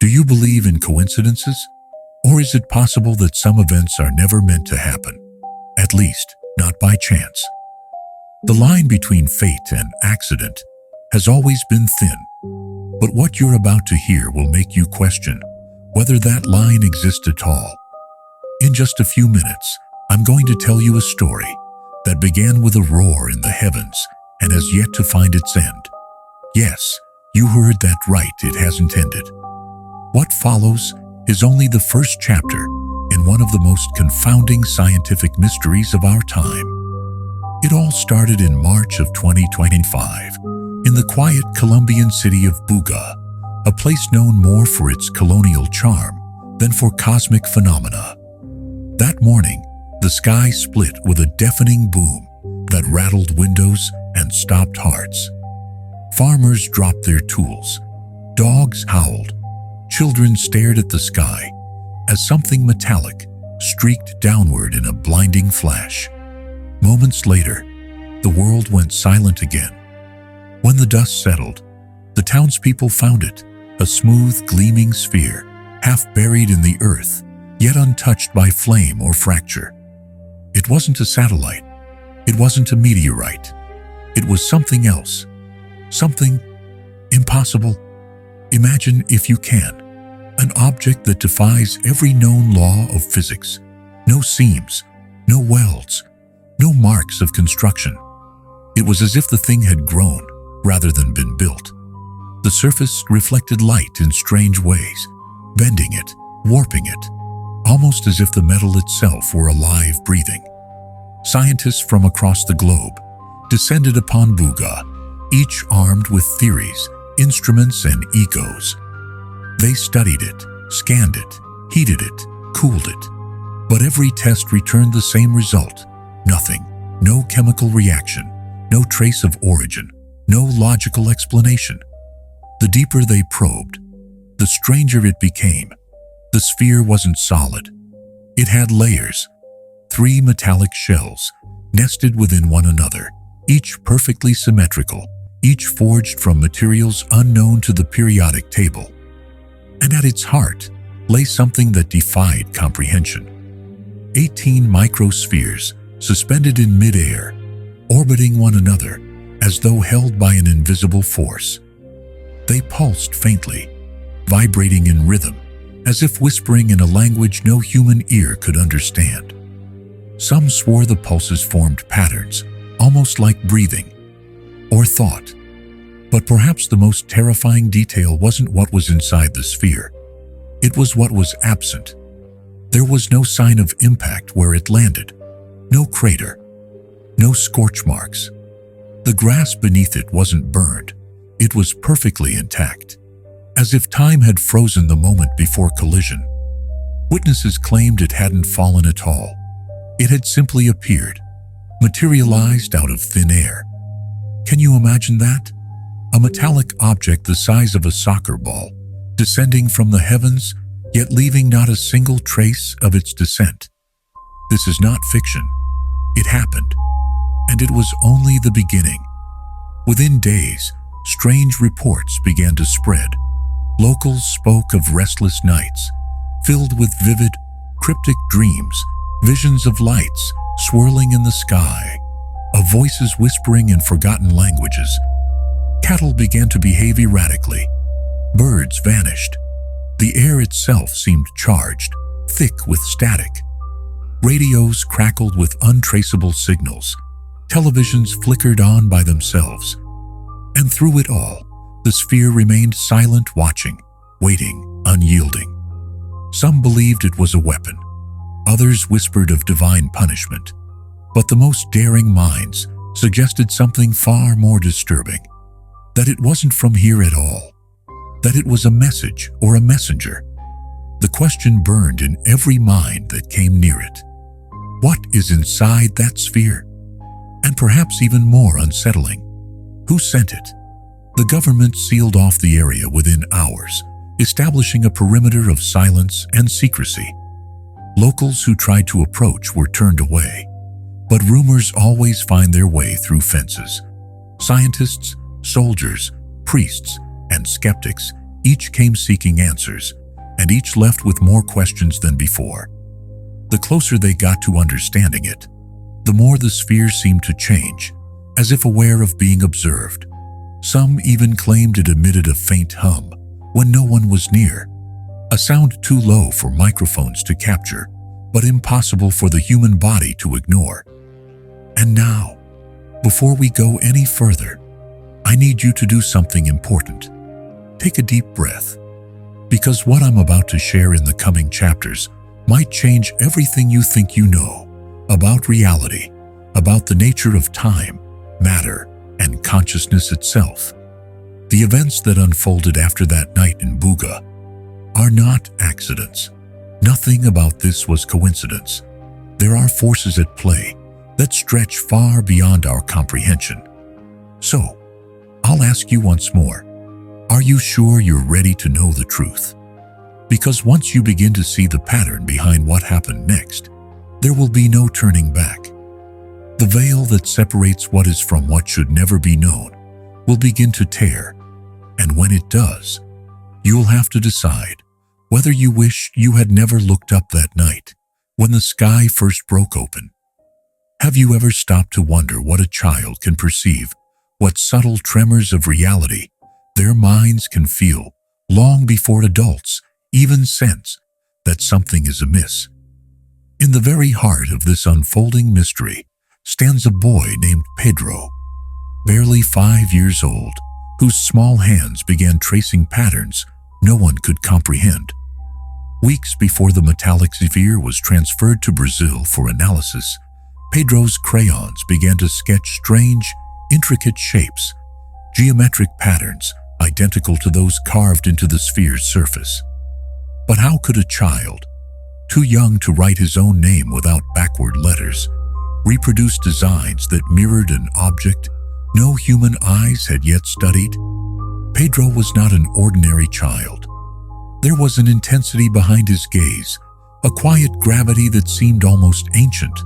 Do you believe in coincidences? Or is it possible that some events are never meant to happen? At least, not by chance. The line between fate and accident has always been thin. But what you're about to hear will make you question whether that line exists at all. In just a few minutes, I'm going to tell you a story that began with a roar in the heavens and has yet to find its end. Yes, you heard that right, it hasn't ended. What follows is only the first chapter in one of the most confounding scientific mysteries of our time. It all started in March of 2025 in the quiet Colombian city of BUGA, a place known more for its colonial charm than for cosmic phenomena. That morning, the sky split with a deafening boom that rattled windows and stopped hearts. Farmers dropped their tools, dogs howled, children stared at the sky as something metallic streaked downward in a blinding flash. Moments later, the world went silent again. When the dust settled, the townspeople found it, a smooth, gleaming sphere, half buried in the earth, yet untouched by flame or fracture. It wasn't a satellite. It wasn't a meteorite. It was something else. Something impossible. Imagine, if you can, an object that defies every known law of physics. No seams, no welds, no marks of construction. It was as if the thing had grown rather than been built. The surface reflected light in strange ways, bending it, warping it, almost as if the metal itself were alive, breathing. Scientists from across the globe descended upon BUGA, each armed with theories, instruments, and egos. They studied it, scanned it, heated it, cooled it. But every test returned the same result. Nothing. No chemical reaction, no trace of origin, no logical explanation. The deeper they probed, the stranger it became. The sphere wasn't solid. It had layers, 3 metallic shells, nested within one another, each perfectly symmetrical, each forged from materials unknown to the periodic table. And at its heart lay something that defied comprehension. 18 microspheres suspended in midair, orbiting one another as though held by an invisible force. They pulsed faintly, vibrating in rhythm, as if whispering in a language no human ear could understand. Some swore the pulses formed patterns, almost like breathing or thought. But perhaps the most terrifying detail wasn't what was inside the sphere. It was what was absent. There was no sign of impact where it landed. No crater. No scorch marks. The grass beneath it wasn't burned. It was perfectly intact, as if time had frozen the moment before collision. Witnesses claimed it hadn't fallen at all. It had simply appeared, materialized out of thin air. Can you imagine that? A metallic object the size of a soccer ball, descending from the heavens, yet leaving not a single trace of its descent. This is not fiction. It happened, and it was only the beginning. Within days, strange reports began to spread. Locals spoke of restless nights, filled with vivid, cryptic dreams, visions of lights swirling in the sky, of voices whispering in forgotten languages. Cattle began to behave erratically. Birds vanished. The air itself seemed charged, thick with static. Radios crackled with untraceable signals. Televisions flickered on by themselves. And through it all, the sphere remained silent, watching, waiting, unyielding. Some believed it was a weapon. Others whispered of divine punishment. But the most daring minds suggested something far more disturbing. That it wasn't from here at all. That it was a message or a messenger. The question burned in every mind that came near it. What is inside that sphere? And perhaps even more unsettling, who sent it? The government sealed off the area within hours, establishing a perimeter of silence and secrecy. Locals who tried to approach were turned away. But rumors always find their way through fences. Scientists, soldiers, priests, and skeptics Each came seeking answers, and each left with more questions than before. The closer they got to understanding it, the more the sphere seemed to change, as if aware of being observed. Some even claimed it emitted a faint hum when no one was near, a sound too low for microphones to capture, but impossible for the human body to ignore. And now, before we go any further, I need you to do something important. Take a deep breath, because what I'm about to share in the coming chapters might change everything you think you know about reality, about the nature of time, matter, and consciousness itself. The events that unfolded after that night in BUGA are not accidents. Nothing about this was coincidence. There are forces at play that stretch far beyond our comprehension. So, I'll ask you once more, are you sure you're ready to know the truth? Because once you begin to see the pattern behind what happened next, there will be no turning back. The veil that separates what is from what should never be known will begin to tear, and when it does, you'll have to decide whether you wish you had never looked up that night when the sky first broke open. Have you ever stopped to wonder what a child can perceive, what subtle tremors of reality their minds can feel long before adults even sense that something is amiss? In the very heart of this unfolding mystery stands a boy named Pedro, barely 5 years old, whose small hands began tracing patterns no one could comprehend. Weeks before the metallic sphere was transferred to Brazil for analysis, Pedro's crayons began to sketch strange, intricate shapes, geometric patterns identical to those carved into the sphere's surface. But how could a child, too young to write his own name without backward letters, reproduce designs that mirrored an object no human eyes had yet studied? Pedro was not an ordinary child. There was an intensity behind his gaze, a quiet gravity that seemed almost ancient.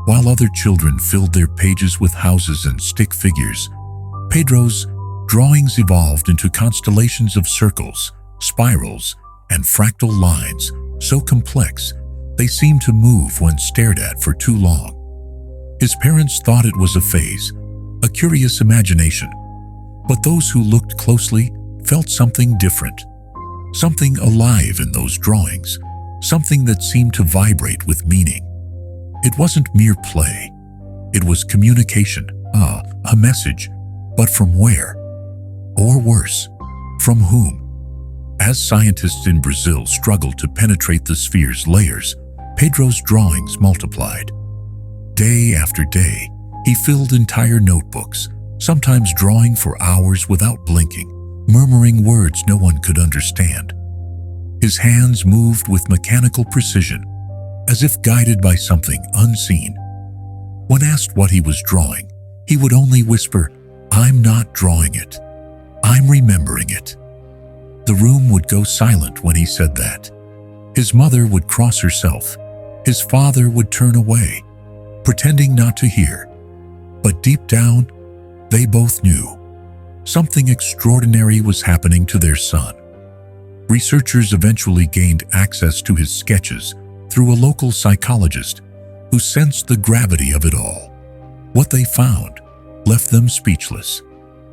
While other children filled their pages with houses and stick figures, Pedro's drawings evolved into constellations of circles, spirals, and fractal lines so complex they seemed to move when stared at for too long. His parents thought it was a phase, a curious imagination, but those who looked closely felt something different, something alive in those drawings, something that seemed to vibrate with meaning. It wasn't mere play. It was communication, a message, but from where? Or worse, from whom? As scientists in Brazil struggled to penetrate the sphere's layers, Pedro's drawings multiplied. Day after day, he filled entire notebooks, sometimes drawing for hours without blinking, murmuring words no one could understand. His hands moved with mechanical precision, as if guided by something unseen. When asked what he was drawing, he would only whisper, "I'm not drawing it. I'm remembering it." The room would go silent when he said that. His mother would cross herself. His father would turn away, pretending not to hear. But deep down, they both knew something extraordinary was happening to their son. Researchers eventually gained access to his sketches through a local psychologist who sensed the gravity of it all. What they found left them speechless.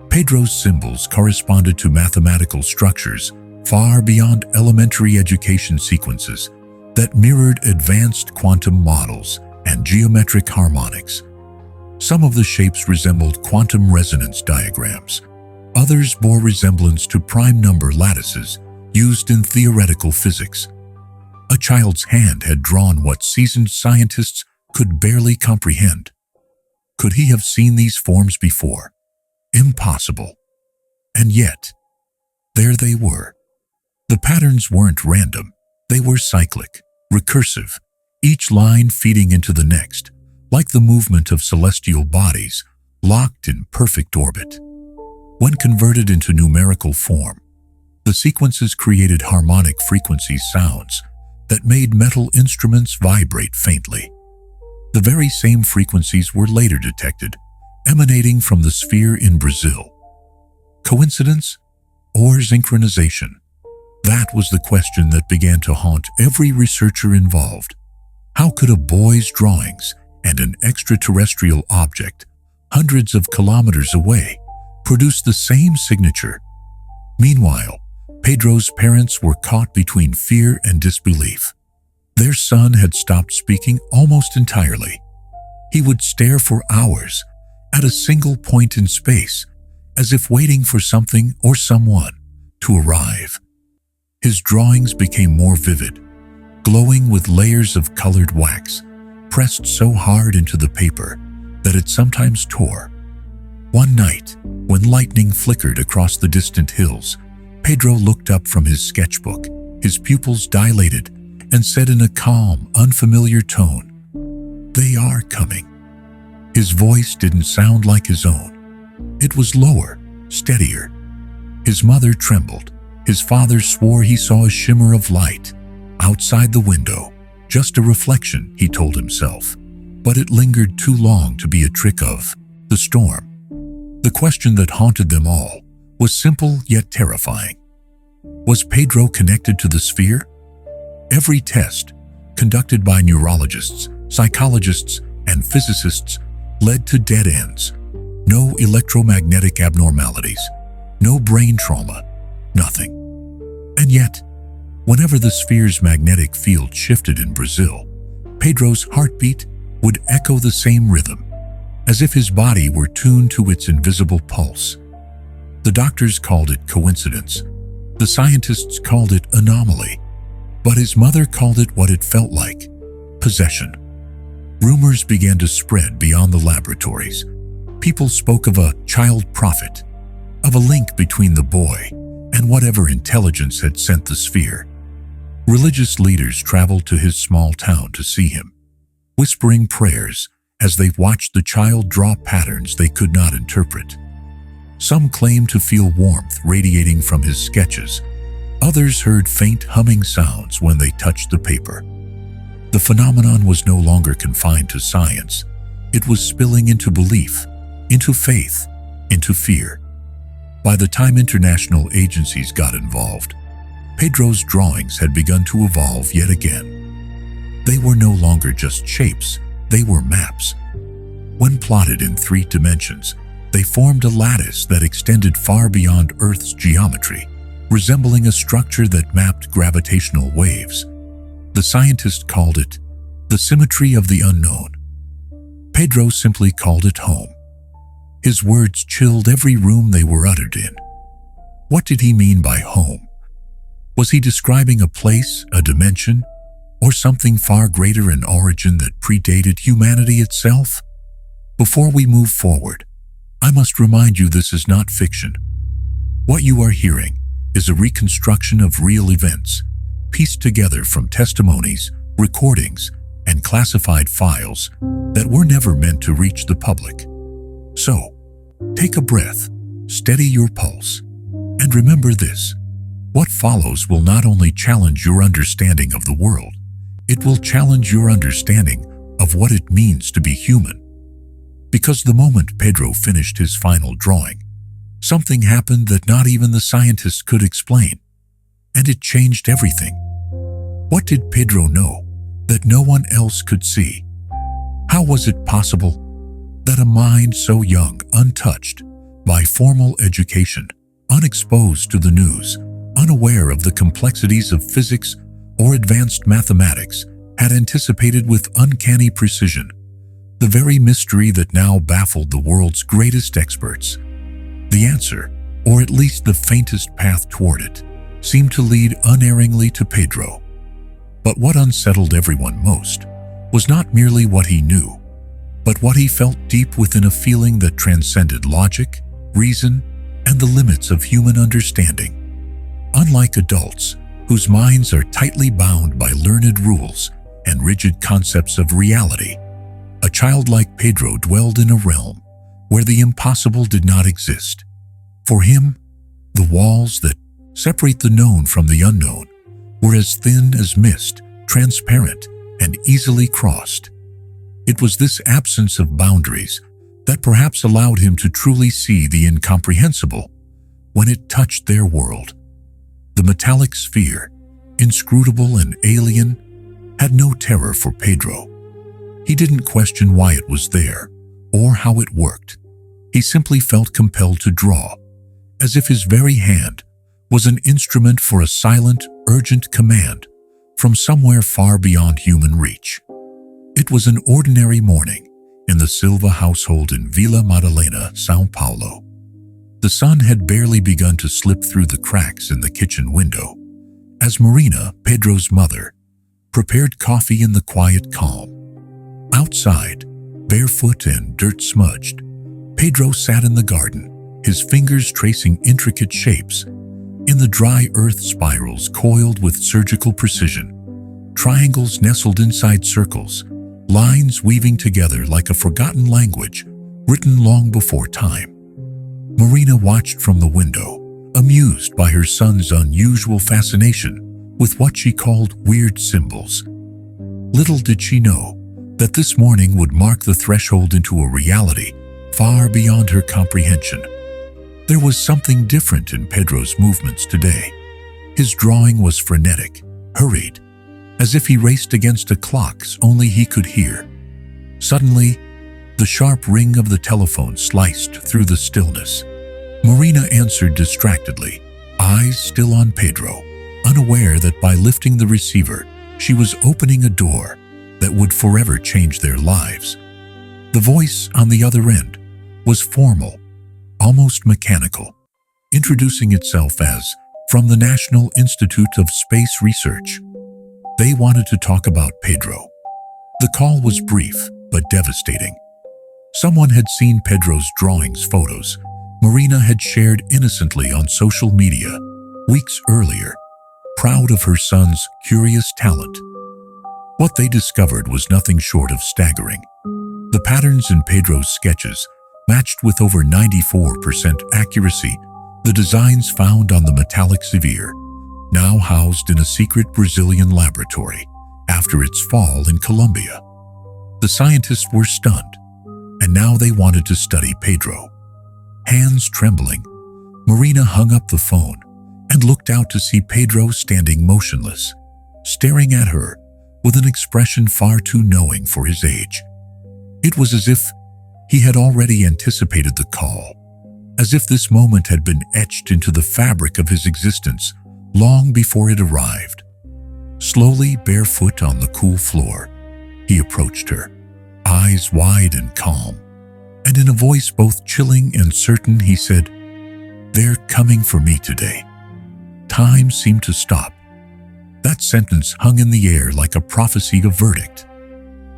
Pedro's symbols corresponded to mathematical structures far beyond elementary education sequences that mirrored advanced quantum models and geometric harmonics. Some of the shapes resembled quantum resonance diagrams. Others bore resemblance to prime number lattices used in theoretical physics. A child's hand had drawn what seasoned scientists could barely comprehend. Could he have seen these forms before? Impossible. And yet, there they were. The patterns weren't random. They were cyclic, recursive, each line feeding into the next, like the movement of celestial bodies locked in perfect orbit. When converted into numerical form, the sequences created harmonic frequency sounds that made metal instruments vibrate faintly. The very same frequencies were later detected, emanating from the sphere in Brazil. Coincidence? or synchronization? That was the question that began to haunt every researcher involved. How could a boy's drawings and an extraterrestrial object hundreds of kilometers away produce the same signature? Meanwhile, Pedro's parents were caught between fear and disbelief. Their son had stopped speaking almost entirely. He would stare for hours at a single point in space, as if waiting for something or someone to arrive. His drawings became more vivid, glowing with layers of colored wax, pressed so hard into the paper that it sometimes tore. One night, when lightning flickered across the distant hills, Pedro looked up from his sketchbook, his pupils dilated, and said in a calm, unfamiliar tone, "They are coming." His voice didn't sound like his own. It was lower, steadier. His mother trembled. His father swore he saw a shimmer of light outside the window. Just a reflection, he told himself. But it lingered too long to be a trick of the storm. The question that haunted them all was simple yet terrifying. Was Pedro connected to the sphere? Every test, conducted by neurologists, psychologists, and physicists, led to dead ends. No electromagnetic abnormalities, no brain trauma, nothing. And yet, whenever the sphere's magnetic field shifted in Brazil, Pedro's heartbeat would echo the same rhythm, as if his body were tuned to its invisible pulse. The doctors called it coincidence. The scientists called it anomaly. But his mother called it what it felt like: possession. Rumors began to spread beyond the laboratories. People spoke of a child prophet, of a link between the boy and whatever intelligence had sent the sphere. Religious leaders traveled to his small town to see him, whispering prayers as they watched the child draw patterns they could not interpret. Some claimed to feel warmth radiating from his sketches. Others heard faint humming sounds when they touched the paper. The phenomenon was no longer confined to science. It was spilling into belief, into faith, into fear. By the time international agencies got involved, Pedro's drawings had begun to evolve yet again. They were no longer just shapes, they were maps. When plotted in 3 dimensions, they formed a lattice that extended far beyond Earth's geometry, resembling a structure that mapped gravitational waves. The scientist called it the symmetry of the unknown. Pedro simply called it home. His words chilled every room they were uttered in. What did he mean by home? Was he describing a place, a dimension, or something far greater in origin that predated humanity itself? Before we move forward, I must remind you this is not fiction. What you are hearing is a reconstruction of real events, pieced together from testimonies, recordings, and classified files that were never meant to reach the public. So, take a breath, steady your pulse, and remember this: what follows will not only challenge your understanding of the world, it will challenge your understanding of what it means to be human. Because the moment Pedro finished his final drawing, something happened that not even the scientists could explain, and it changed everything. What did Pedro know that no one else could see? How was it possible that a mind so young, untouched by formal education, unexposed to the news, unaware of the complexities of physics or advanced mathematics, had anticipated with uncanny precision the very mystery that now baffled the world's greatest experts? The answer, or at least the faintest path toward it, seemed to lead unerringly to Pedro. But what unsettled everyone most was not merely what he knew, but what he felt deep within, a feeling that transcended logic, reason, and the limits of human understanding. Unlike adults, whose minds are tightly bound by learned rules and rigid concepts of reality, a child like Pedro dwelled in a realm where the impossible did not exist. For him, the walls that separate the known from the unknown were as thin as mist, transparent, and easily crossed. It was this absence of boundaries that perhaps allowed him to truly see the incomprehensible, when it touched their world. The metallic sphere, inscrutable and alien, had no terror for Pedro. He didn't question why it was there or how it worked. He simply felt compelled to draw, as if his very hand was an instrument for a silent, urgent command from somewhere far beyond human reach. It was an ordinary morning in the Silva household in Vila Madalena, São Paulo. The sun had barely begun to slip through the cracks in the kitchen window as Marina, Pedro's mother, prepared coffee in the quiet calm. Outside, barefoot and dirt-smudged, Pedro sat in the garden, his fingers tracing intricate shapes in the dry earth spirals coiled with surgical precision, triangles nestled inside circles, lines weaving together like a forgotten language written long before time. Marina watched from the window, amused by her son's unusual fascination with what she called weird symbols. Little did she know that this morning would mark the threshold into a reality far beyond her comprehension. There was something different in Pedro's movements today. His drawing was frenetic, hurried, as if he raced against a clock only he could hear. Suddenly, the sharp ring of the telephone sliced through the stillness. Marina answered distractedly, eyes still on Pedro, unaware that by lifting the receiver, she was opening a door that would forever change their lives. The voice on the other end was formal, almost mechanical, introducing itself as from the National Institute of Space Research. They wanted to talk about Pedro. The call was brief but devastating. Someone had seen Pedro's drawings photos Marina had shared innocently on social media weeks earlier, proud of her son's curious talent. What they discovered was nothing short of staggering. The patterns in Pedro's sketches matched with over 94% accuracy the designs found on the metallic sphere, now housed in a secret Brazilian laboratory after its fall in Colombia. The scientists were stunned, and now they wanted to study Pedro. Hands trembling, Marina hung up the phone and looked out to see Pedro standing motionless, staring at her with an expression far too knowing for his age. It was as if he had already anticipated the call, as if this moment had been etched into the fabric of his existence long before it arrived. Slowly, barefoot on the cool floor, he approached her, eyes wide and calm, and in a voice both chilling and certain he said, "They're coming for me today." Time seemed to stop. That sentence hung in the air like a prophecy of verdict.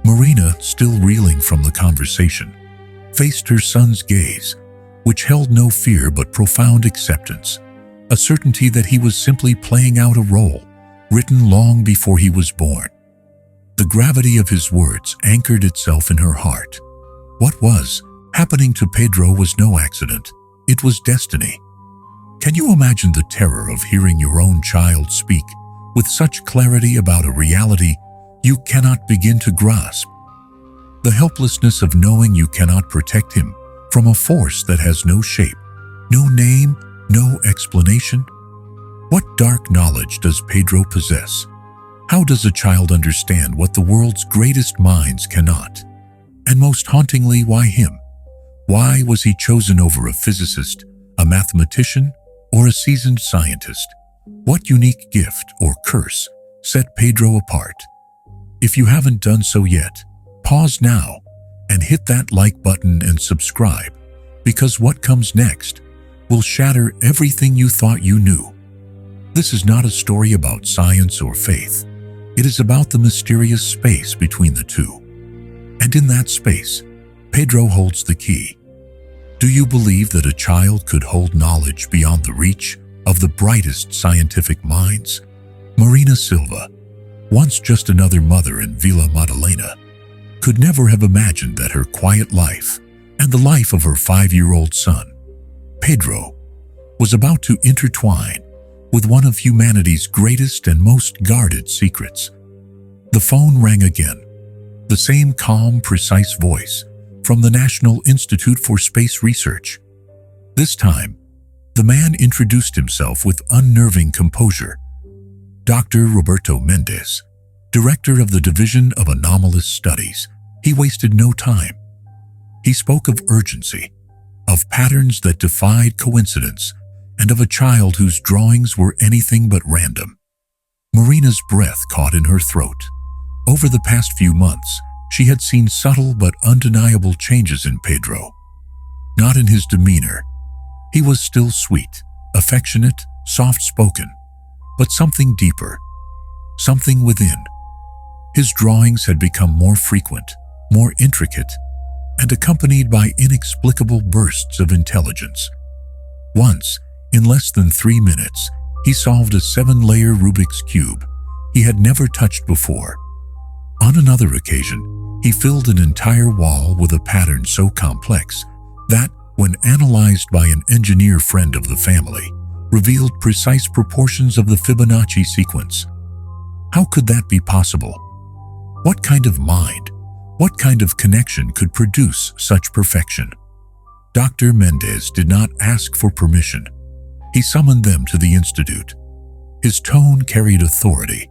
Marina, still reeling from the conversation, faced her son's gaze, which held no fear but profound acceptance, a certainty that he was simply playing out a role written long before he was born. The gravity of his words anchored itself in her heart. What was happening to Pedro was no accident. It was destiny. Can you imagine the terror of hearing your own child speak with such clarity about a reality you cannot begin to grasp? The helplessness of knowing you cannot protect him from a force that has no shape, no name, no explanation? What dark knowledge does Pedro possess? How does a child understand what the world's greatest minds cannot? And most hauntingly, why him? Why was he chosen over a physicist, a mathematician, or a seasoned scientist? What unique gift or curse set Pedro apart? If you haven't done so yet, pause now and hit that like button and subscribe, because what comes next will shatter everything you thought you knew. This is not a story about science or faith. It is about the mysterious space between the two. And in that space, Pedro holds the key. Do you believe that a child could hold knowledge beyond the reach of the brightest scientific minds? Marina Silva, once just another mother in Vila Madalena, could never have imagined that her quiet life and the life of her 5-year-old son, Pedro, was about to intertwine with one of humanity's greatest and most guarded secrets. The phone rang again, the same calm, precise voice from the National Institute for Space Research. This time, The man introduced himself with unnerving composure. Dr. Roberto Mendez, director of the Division of Anomalous Studies. He wasted no time. He spoke of urgency, of patterns that defied coincidence, and of a child whose drawings were anything but random. Marina's breath caught in her throat. Over the past few months, she had seen subtle but undeniable changes in Pedro. Not in his demeanor. He was still sweet, affectionate, soft-spoken, but something deeper, something within. His drawings had become more frequent, more intricate, and accompanied by inexplicable bursts of intelligence. Once, in less than 3 minutes, he solved a 7-layer Rubik's Cube he had never touched before. On another occasion, he filled an entire wall with a pattern so complex that, when analyzed by an engineer friend of the family, revealed precise proportions of the Fibonacci sequence. How could that be possible? What kind of mind, what kind of connection could produce such perfection? Dr. Mendez did not ask for permission. He summoned them to the institute. His tone carried authority,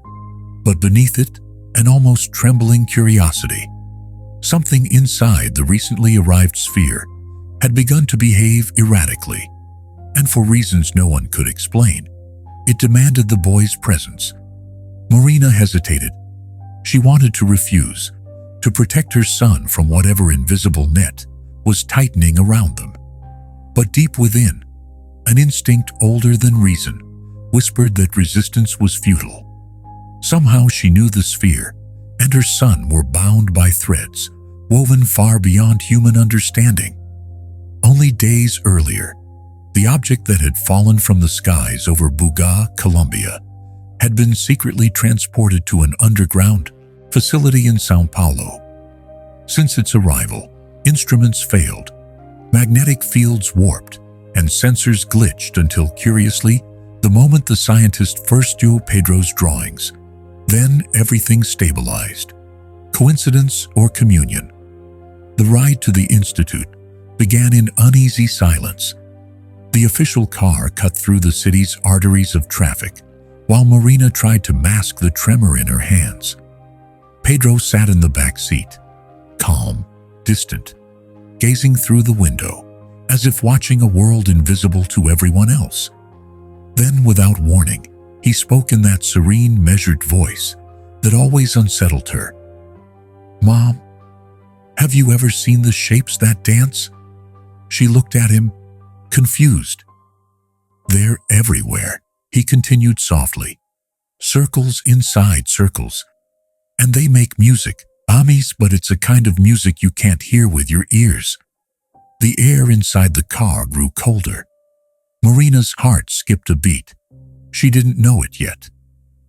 but beneath it, an almost trembling curiosity. Something inside the recently arrived sphere had begun to behave erratically, and for reasons no one could explain, it demanded the boy's presence. Marina hesitated. She wanted to refuse, to protect her son from whatever invisible net was tightening around them. But deep within, an instinct older than reason whispered that resistance was futile. Somehow she knew the sphere and her son were bound by threads woven far beyond human understanding. Only days earlier, the object that had fallen from the skies over BUGA, Colombia, had been secretly transported to an underground facility in São Paulo. Since its arrival, instruments failed, magnetic fields warped, and sensors glitched until, curiously, the moment the scientist first drew Pedro's drawings, then everything stabilized. Coincidence or communion? The ride to the institute began in uneasy silence. The official car cut through the city's arteries of traffic, while Marina tried to mask the tremor in her hands. Pedro sat in the back seat, calm, distant, gazing through the window, as if watching a world invisible to everyone else. Then, without warning, he spoke in that serene, measured voice that always unsettled her. "Mom, have you ever seen the shapes that dance?" She looked at him, confused. "They're everywhere," he continued softly. "Circles inside circles. And they make music, Amis, but it's a kind of music you can't hear with your ears." The air inside the car grew colder. Marina's heart skipped a beat. She didn't know it yet,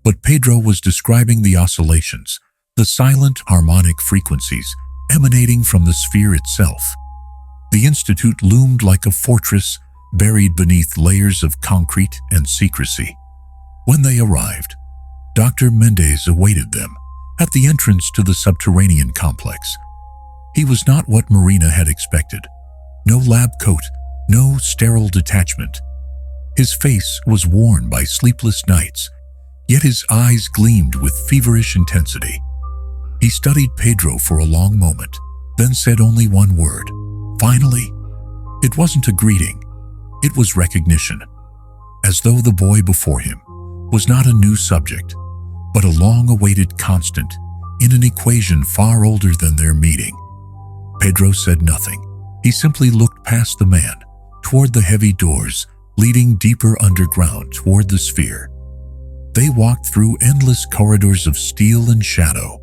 but Pedro was describing the oscillations, the silent harmonic frequencies emanating from the sphere itself. The institute loomed like a fortress buried beneath layers of concrete and secrecy. When they arrived, Dr. Mendez awaited them at the entrance to the subterranean complex. He was not what Marina had expected. No lab coat, no sterile detachment. His face was worn by sleepless nights, yet his eyes gleamed with feverish intensity. He studied Pedro for a long moment, then said only one word, "Finally." It wasn't a greeting, it was recognition, as though the boy before him was not a new subject, but a long-awaited constant in an equation far older than their meeting. Pedro said nothing. He simply looked past the man, toward the heavy doors leading deeper underground toward the sphere. They walked through endless corridors of steel and shadow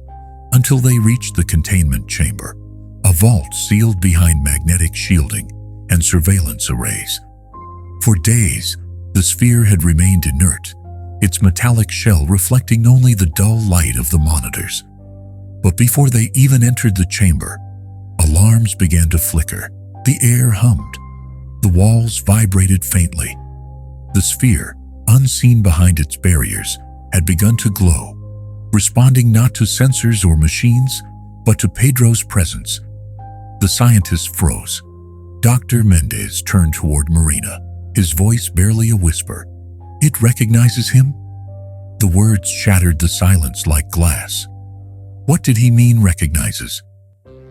until they reached the containment chamber, a vault sealed behind magnetic shielding and surveillance arrays. For days, the sphere had remained inert, its metallic shell reflecting only the dull light of the monitors. But before they even entered the chamber, alarms began to flicker. The air hummed. The walls vibrated faintly. The sphere, unseen behind its barriers, had begun to glow, responding not to sensors or machines, but to Pedro's presence. The scientist froze. Dr. Mendez turned toward Marina. his voice barely a whisper. "It recognizes him?" The words shattered the silence like glass. What did he mean, recognizes?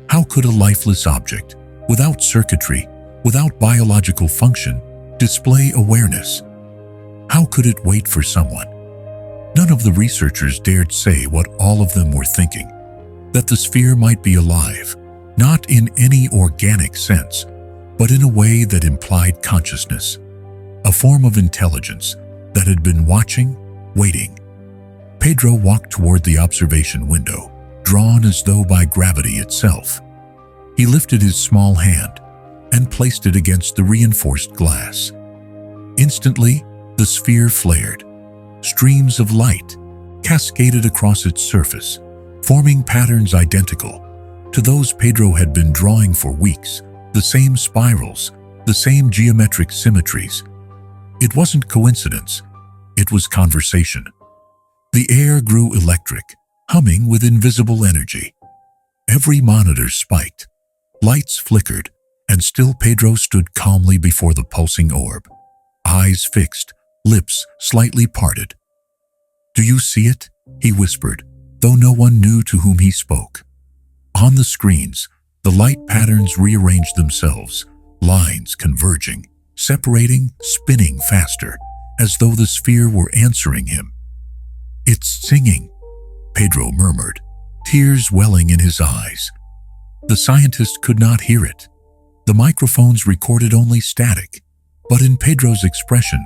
How could a lifeless object, without circuitry, without biological function, display awareness? How could it wait for someone? None of the researchers dared say what all of them were thinking, that the sphere might be alive, not in any organic sense, but in a way that implied consciousness, a form of intelligence that had been watching, waiting. Pedro walked toward the observation window, drawn as though by gravity itself. He lifted his small hand and placed it against the reinforced glass. Instantly, the sphere flared. Streams of light cascaded across its surface, forming patterns identical to those Pedro had been drawing for weeks, the same spirals, the same geometric symmetries. It wasn't coincidence, it was conversation. The air grew electric, humming with invisible energy. Every monitor spiked, lights flickered, and still Pedro stood calmly before the pulsing orb, eyes fixed, lips slightly parted. "Do you see it?" he whispered, though no one knew to whom he spoke. On the screens, the light patterns rearranged themselves, lines converging, separating, spinning faster, as though the sphere were answering him. "It's singing," Pedro murmured, tears welling in his eyes. The scientist could not hear it. The microphones recorded only static, but in Pedro's expression,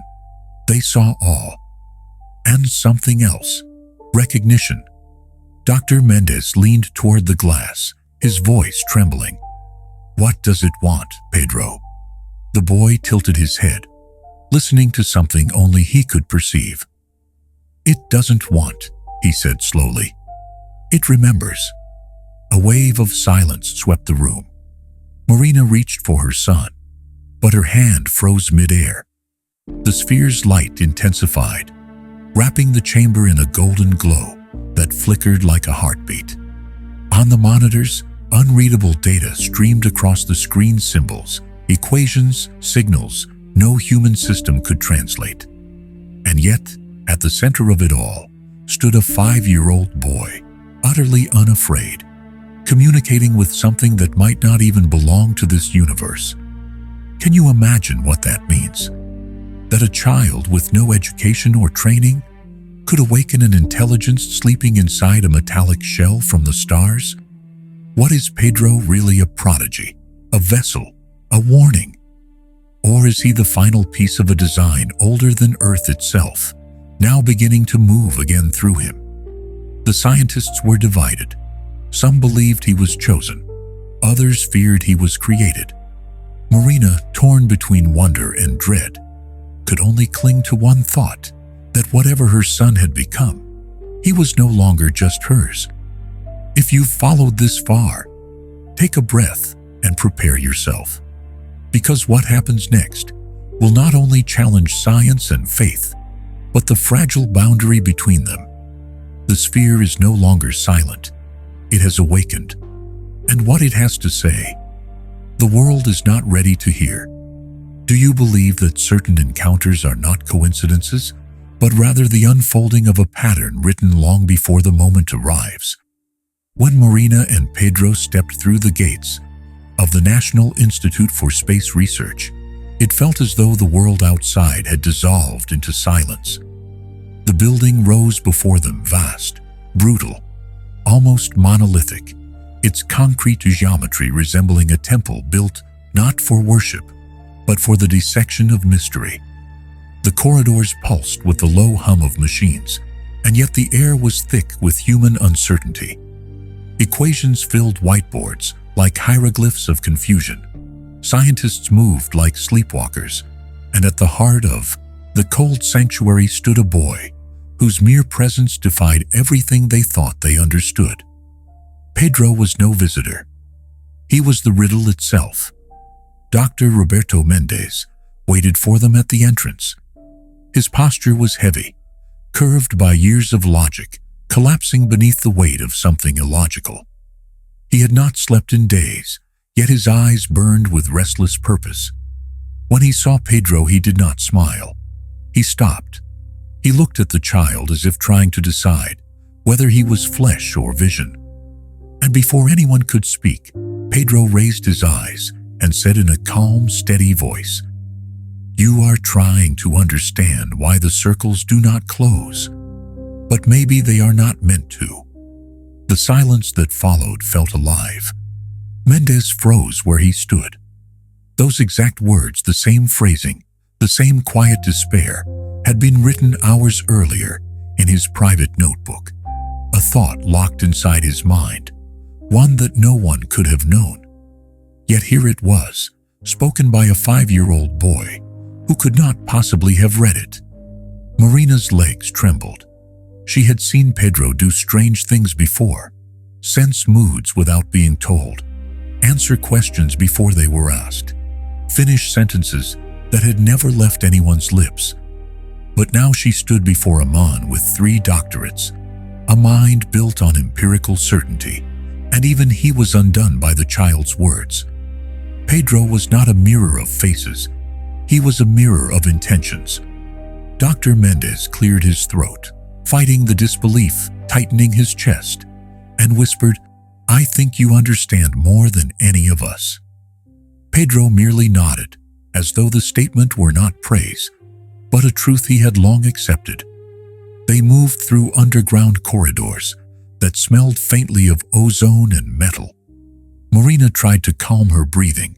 they saw all. And something else. Recognition. Dr. Mendez leaned toward the glass, his voice trembling. "What does it want, Pedro?" The boy tilted his head, listening to something only he could perceive. "It doesn't want," he said slowly. "It remembers." A wave of silence swept the room. Marina reached for her son, but her hand froze midair. The sphere's light intensified, wrapping the chamber in a golden glow that flickered like a heartbeat. On the monitors, unreadable data streamed across the screen, symbols, equations, signals no human system could translate. And yet, at the center of it all, stood a 5-year-old boy, utterly unafraid, communicating with something that might not even belong to this universe. Can you imagine what that means? That a child with no education or training could awaken an intelligence sleeping inside a metallic shell from the stars? What is Pedro really, a prodigy, a vessel, a warning? Or is he the final piece of a design older than Earth itself, now beginning to move again through him? The scientists were divided. Some believed he was chosen. Others feared he was created. Marina, torn between wonder and dread, could only cling to one thought, that whatever her son had become, he was no longer just hers. If you've followed this far, take a breath and prepare yourself. Because what happens next will not only challenge science and faith, but the fragile boundary between them. The sphere is no longer silent. It has awakened. And what it has to say, the world is not ready to hear. Do you believe that certain encounters are not coincidences, but rather the unfolding of a pattern written long before the moment arrives? When Marina and Pedro stepped through the gates of the National Institute for Space Research, it felt as though the world outside had dissolved into silence. The building rose before them, vast, brutal, almost monolithic, its concrete geometry resembling a temple built not for worship, but for the dissection of mystery. The corridors pulsed with the low hum of machines, and yet the air was thick with human uncertainty. Equations filled whiteboards like hieroglyphs of confusion. Scientists moved like sleepwalkers, and at the heart of the cold sanctuary stood a boy whose mere presence defied everything they thought they understood. Pedro was no visitor. He was the riddle itself. Dr. Roberto Mendez waited for them at the entrance. His posture was heavy, curved by years of logic, collapsing beneath the weight of something illogical. He had not slept in days, yet his eyes burned with restless purpose. When he saw Pedro, he did not smile. He stopped. He looked at the child as if trying to decide whether he was flesh or vision. And before anyone could speak, Pedro raised his eyes and said in a calm, steady voice, "You are trying to understand why the circles do not close, but maybe they are not meant to." The silence that followed felt alive. Mendez froze where he stood. Those exact words, the same phrasing, the same quiet despair, had been written hours earlier in his private notebook. A thought locked inside his mind, one that no one could have known. Yet here it was, spoken by a 5-year-old boy who could not possibly have read it. Marina's legs trembled. She had seen Pedro do strange things before, sense moods without being told, answer questions before they were asked, finish sentences that had never left anyone's lips. But now she stood before a man with 3 doctorates, a mind built on empirical certainty, and even he was undone by the child's words. Pedro was not a mirror of faces. He was a mirror of intentions. Dr. Mendez cleared his throat, fighting the disbelief, tightening his chest, and whispered, "I think you understand more than any of us." Pedro merely nodded, as though the statement were not praise, but a truth he had long accepted. They moved through underground corridors that smelled faintly of ozone and metal. Marina tried to calm her breathing,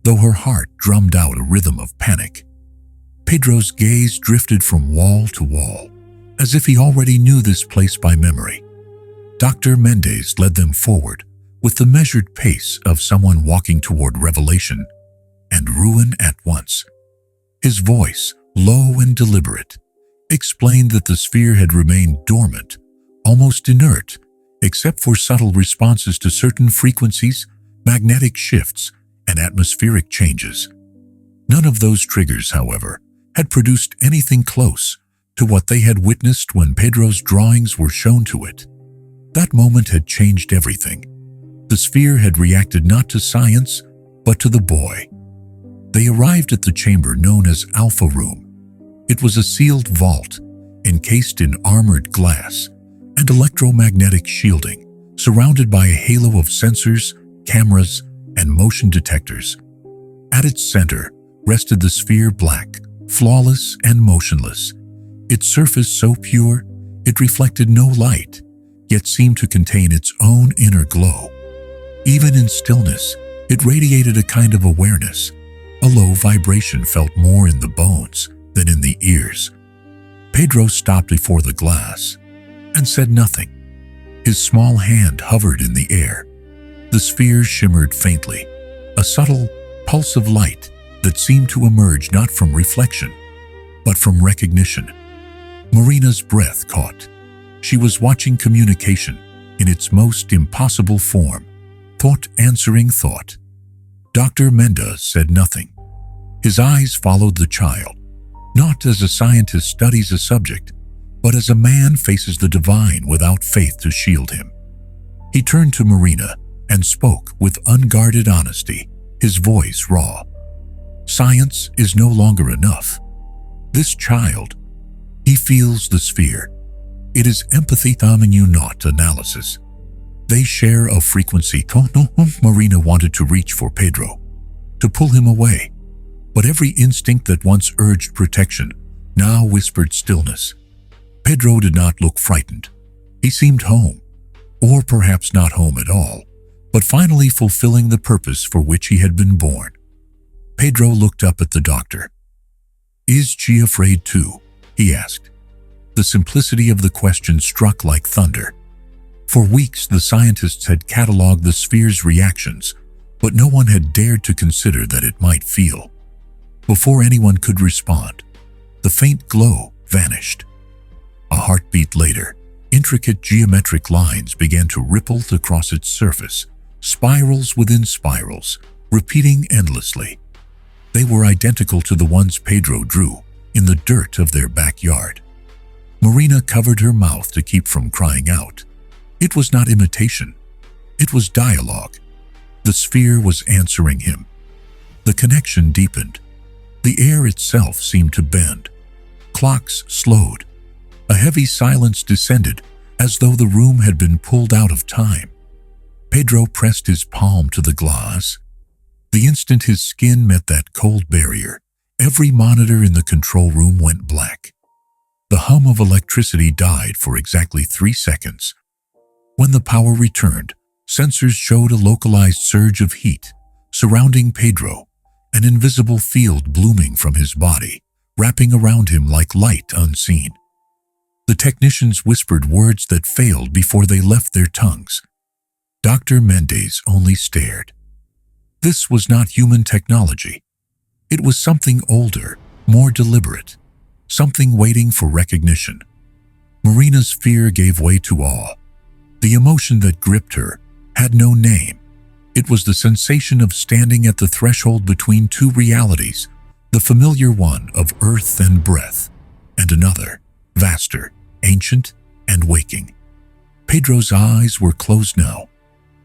though her heart drummed out a rhythm of panic. Pedro's gaze drifted from wall to wall, as if he already knew this place by memory. Dr. Mendez led them forward with the measured pace of someone walking toward revelation and ruin at once. His voice, low and deliberate, explained that the sphere had remained dormant, almost inert, except for subtle responses to certain frequencies, magnetic shifts, and atmospheric changes. None of those triggers, however, had produced anything close to what they had witnessed when Pedro's drawings were shown to it. That moment had changed everything. The sphere had reacted not to science, but to the boy. They arrived at the chamber known as Alpha Room. It was a sealed vault, encased in armored glass and electromagnetic shielding, surrounded by a halo of sensors, cameras, and motion detectors. At its center rested the sphere, black, flawless, and motionless. Its surface so pure, it reflected no light, yet seemed to contain its own inner glow. Even in stillness, it radiated a kind of awareness. A low vibration felt more in the bones than in the ears. Pedro stopped before the glass and said nothing. His small hand hovered in the air. The sphere shimmered faintly, a subtle pulse of light that seemed to emerge not from reflection, but from recognition. Marina's breath caught. She was watching communication in its most impossible form, thought answering thought. Dr. Mendez said nothing. His eyes followed the child, not as a scientist studies a subject, but as a man faces the divine without faith to shield him. He turned to Marina and spoke with unguarded honesty, his voice raw. Science is no longer enough. This child, he feels the sphere. It is empathy, you, not analysis. They share a frequency. Marina wanted to reach for Pedro, to pull him away, but every instinct that once urged protection now whispered stillness. Pedro did not look frightened. He seemed home, or perhaps not home at all, but finally fulfilling the purpose for which he had been born. Pedro looked up at the doctor. "Is she afraid too?" he asked. The simplicity of the question struck like thunder. For weeks, the scientists had cataloged the sphere's reactions, but no one had dared to consider that it might feel. Before anyone could respond, the faint glow vanished. A heartbeat later, intricate geometric lines began to ripple across its surface, spirals within spirals, repeating endlessly. They were identical to the ones Pedro drew in the dirt of their backyard. Marina covered her mouth to keep from crying out. It was not imitation. It was dialogue. The sphere was answering him. The connection deepened. The air itself seemed to bend. Clocks slowed. A heavy silence descended, as though the room had been pulled out of time. Pedro pressed his palm to the glass. The instant his skin met that cold barrier, every monitor in the control room went black. The hum of electricity died for exactly 3 seconds. When the power returned, sensors showed a localized surge of heat surrounding Pedro, an invisible field blooming from his body, wrapping around him like light unseen. The technicians whispered words that failed before they left their tongues. Dr. Mendez only stared. This was not human technology. It was something older, more deliberate, something waiting for recognition. Marina's fear gave way to awe. The emotion that gripped her had no name. It was the sensation of standing at the threshold between two realities, the familiar one of earth and breath, and another, vaster, ancient, and waking. Pedro's eyes were closed now.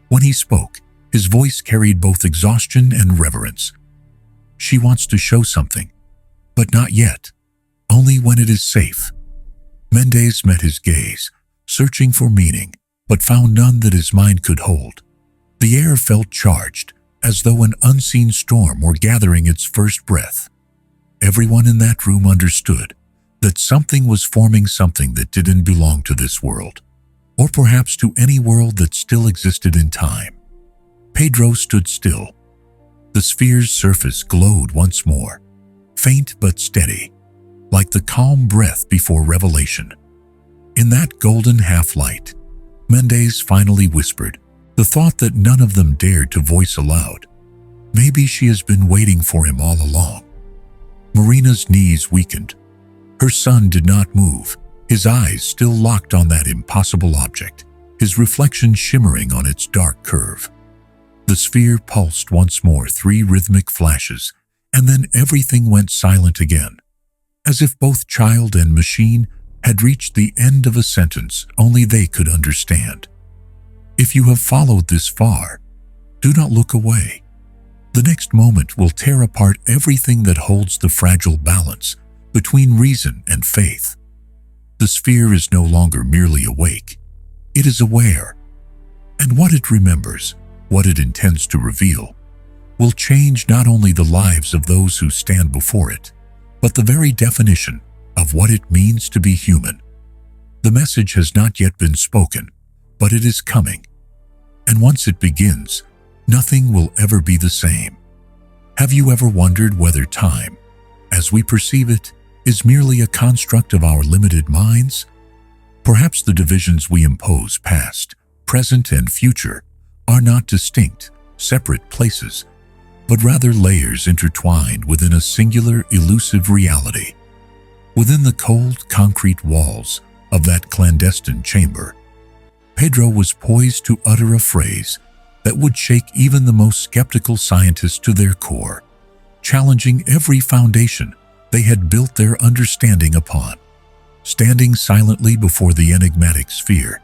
When he spoke, his voice carried both exhaustion and reverence. She wants to show something, but not yet, only when it is safe. Mendez met his gaze, searching for meaning, but found none that his mind could hold. The air felt charged, as though an unseen storm were gathering its first breath. Everyone in that room understood that something was forming, something that didn't belong to this world, or perhaps to any world that still existed in time. Pedro stood still. The sphere's surface glowed once more, faint but steady, like the calm breath before revelation. In that golden half-light, Mendez finally whispered, the thought that none of them dared to voice aloud. Maybe she has been waiting for him all along. Marina's knees weakened. Her son did not move, his eyes still locked on that impossible object, his reflection shimmering on its dark curve. The sphere pulsed once more, 3 rhythmic flashes, and then everything went silent again, as if both child and machine had reached the end of a sentence only they could understand. If you have followed this far, do not look away. The next moment will tear apart everything that holds the fragile balance between reason and faith. The sphere is no longer merely awake. It is aware. And what it remembers, what it intends to reveal, will change not only the lives of those who stand before it, but the very definition of what it means to be human. The message has not yet been spoken, but it is coming. And once it begins, nothing will ever be the same. Have you ever wondered whether time, as we perceive it, is merely a construct of our limited minds? Perhaps the divisions we impose, past, present, and future, are not distinct, separate places, but rather layers intertwined within a singular, elusive reality. Within the cold, concrete walls of that clandestine chamber, Pedro was poised to utter a phrase that would shake even the most skeptical scientists to their core, challenging every foundation they had built their understanding upon. Standing silently before the enigmatic sphere,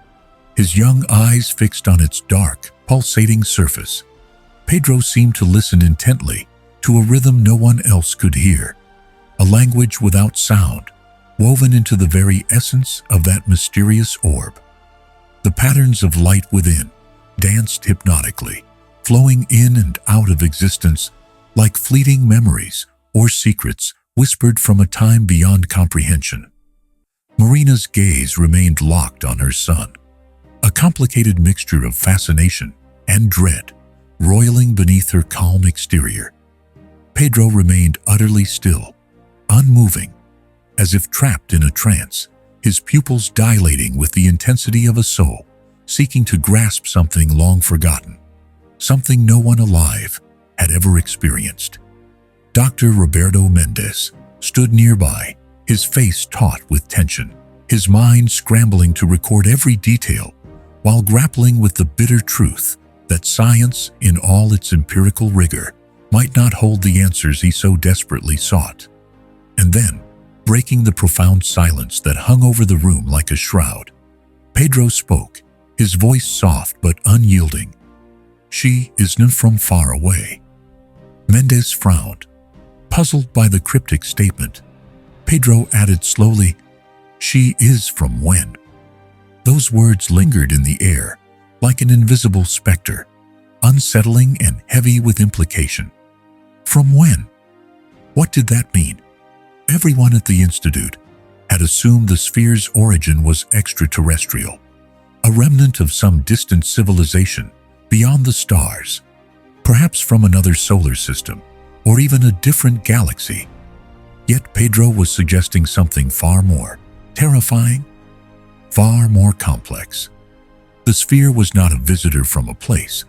his young eyes fixed on its dark, pulsating surface, Pedro seemed to listen intently to a rhythm no one else could hear, a language without sound, woven into the very essence of that mysterious orb. The patterns of light within danced hypnotically, flowing in and out of existence like fleeting memories or secrets whispered from a time beyond comprehension. Marina's gaze remained locked on her son, a complicated mixture of fascination and dread roiling beneath her calm exterior. Pedro remained utterly still, unmoving, as if trapped in a trance, his pupils dilating with the intensity of a soul seeking to grasp something long forgotten, something no one alive had ever experienced. Dr. Roberto Mendez stood nearby, his face taut with tension, his mind scrambling to record every detail while grappling with the bitter truth that science, in all its empirical rigor, might not hold the answers he so desperately sought. And then, breaking the profound silence that hung over the room like a shroud, Pedro spoke, his voice soft but unyielding. She isn't from far away. Mendez frowned. Puzzled by the cryptic statement, Pedro added slowly, "She is from when?" Those words lingered in the air like an invisible specter, unsettling and heavy with implication. From when? What did that mean? Everyone at the Institute had assumed the sphere's origin was extraterrestrial, a remnant of some distant civilization beyond the stars, perhaps from another solar system or even a different galaxy. Yet Pedro was suggesting something far more terrifying, far more complex. The sphere was not a visitor from a place,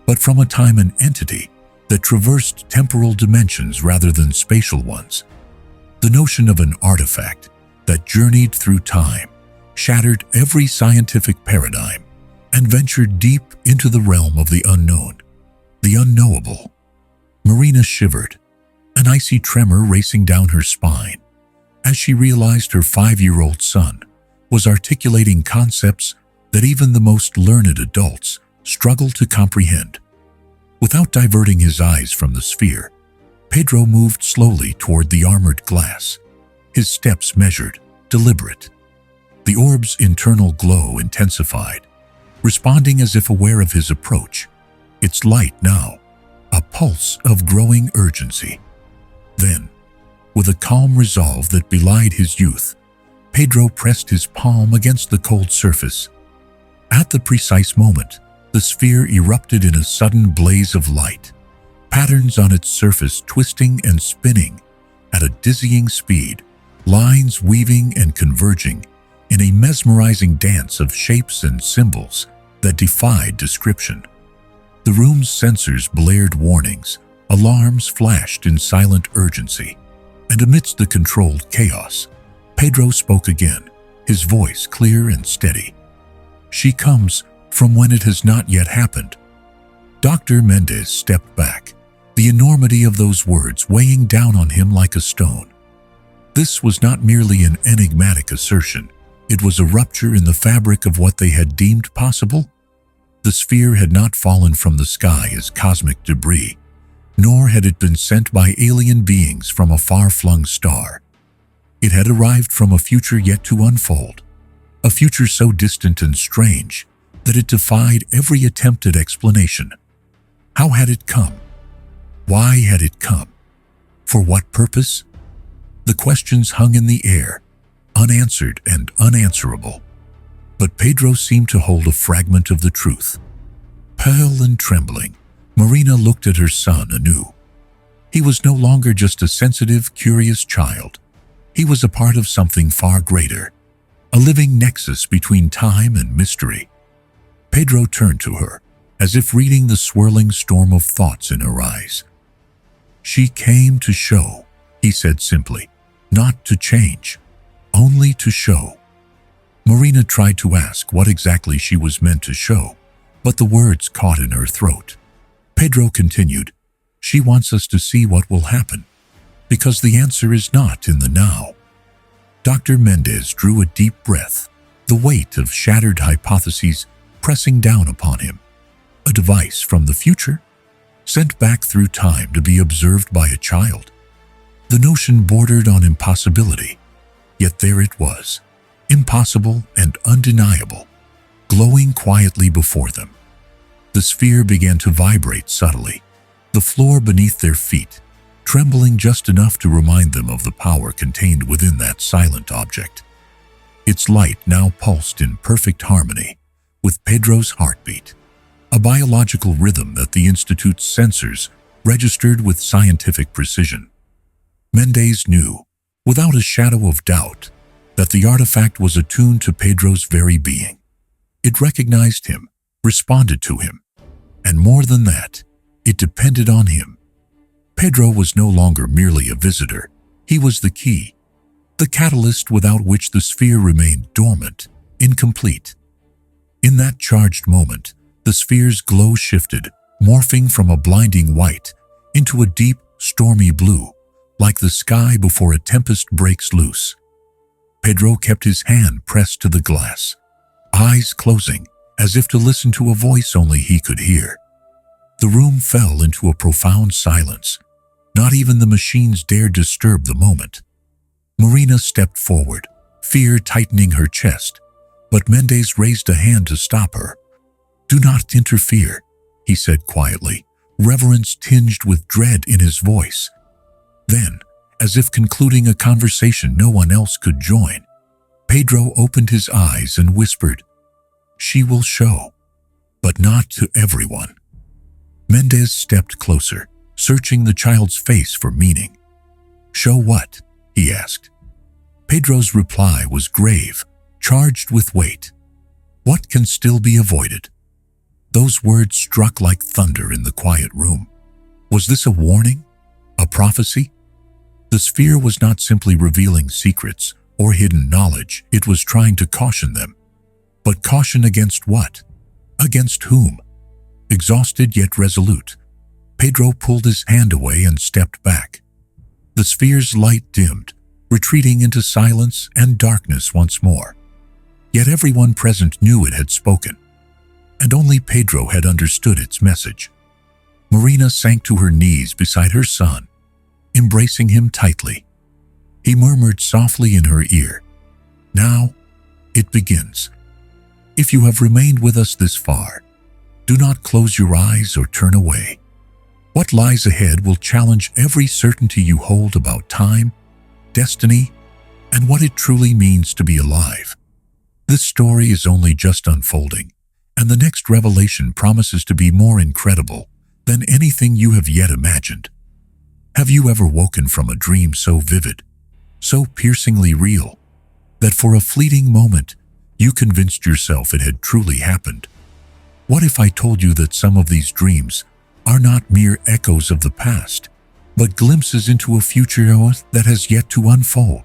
but from a time and entity that traversed temporal dimensions rather than spatial ones. The notion of an artifact that journeyed through time, shattered every scientific paradigm, and ventured deep into the realm of the unknown, the unknowable. Marina shivered, an icy tremor racing down her spine, as she realized her 5-year-old son was articulating concepts that even the most learned adults struggle to comprehend. Without diverting his eyes from the sphere, Pedro moved slowly toward the armored glass, his steps measured, deliberate. The orb's internal glow intensified, responding as if aware of his approach, its light now a pulse of growing urgency. Then, with a calm resolve that belied his youth, Pedro pressed his palm against the cold surface. At the precise moment, the sphere erupted in a sudden blaze of light, patterns on its surface twisting and spinning at a dizzying speed, lines weaving and converging in a mesmerizing dance of shapes and symbols that defied description. The room's sensors blared warnings, alarms flashed in silent urgency, and amidst the controlled chaos, Pedro spoke again, his voice clear and steady. "She comes from when it has not yet happened." Dr. Mendez stepped back, the enormity of those words weighing down on him like a stone. This was not merely an enigmatic assertion, it was a rupture in the fabric of what they had deemed possible. The sphere had not fallen from the sky as cosmic debris, nor had it been sent by alien beings from a far-flung star. It had arrived from a future yet to unfold, a future so distant and strange that it defied every attempt at explanation. How had it come? Why had it come? For what purpose? The questions hung in the air, unanswered and unanswerable. But Pedro seemed to hold a fragment of the truth. Pale and trembling, Marina looked at her son anew. He was no longer just a sensitive, curious child. He was a part of something far greater, a living nexus between time and mystery. Pedro turned to her, as if reading the swirling storm of thoughts in her eyes. "She came to show," he said simply, "not to change, only to show." Marina tried to ask what exactly she was meant to show, but the words caught in her throat. Pedro continued, "She wants us to see what will happen, because the answer is not in the now." Dr. Mendez drew a deep breath, the weight of shattered hypotheses pressing down upon him. A device from the future, sent back through time to be observed by a child. The notion bordered on impossibility, yet there it was, impossible and undeniable, glowing quietly before them. The sphere began to vibrate subtly, the floor beneath their feet trembling just enough to remind them of the power contained within that silent object. Its light now pulsed in perfect harmony with Pedro's heartbeat, a biological rhythm that the Institute's sensors registered with scientific precision. Mendez knew, without a shadow of doubt, that the artifact was attuned to Pedro's very being. It recognized him, responded to him, and more than that, it depended on him. Pedro was no longer merely a visitor, he was the key, the catalyst without which the sphere remained dormant, incomplete. In that charged moment, the sphere's glow shifted, morphing from a blinding white into a deep, stormy blue, like the sky before a tempest breaks loose. Pedro kept his hand pressed to the glass, eyes closing, as if to listen to a voice only he could hear. The room fell into a profound silence, Not even the machines dared disturb the moment. Marina stepped forward, fear tightening her chest, but Mendez raised a hand to stop her. "Do not interfere," he said quietly, reverence tinged with dread in his voice. Then, as if concluding a conversation no one else could join, Pedro opened his eyes and whispered, "She will show, but not to everyone." Mendez stepped closer, searching the child's face for meaning. "Show what?" he asked. Pedro's reply was grave, charged with weight. "What can still be avoided?" Those words struck like thunder in the quiet room. Was this a warning? A prophecy? The sphere was not simply revealing secrets or hidden knowledge, it was trying to caution them. But caution against what? Against whom? Exhausted yet resolute, Pedro pulled his hand away and stepped back. The sphere's light dimmed, retreating into silence and darkness once more. Yet everyone present knew it had spoken, and only Pedro had understood its message. Marina sank to her knees beside her son, embracing him tightly. He murmured softly in her ear, "Now it begins. If you have remained with us this far, do not close your eyes or turn away. What lies ahead will challenge every certainty you hold about time, destiny, and what it truly means to be alive. This story is only just unfolding, and the next revelation promises to be more incredible than anything you have yet imagined. Have you ever woken from a dream so vivid, so piercingly real, that for a fleeting moment you convinced yourself it had truly happened? What if I told you that some of these dreams are not mere echoes of the past, but glimpses into a future that has yet to unfold?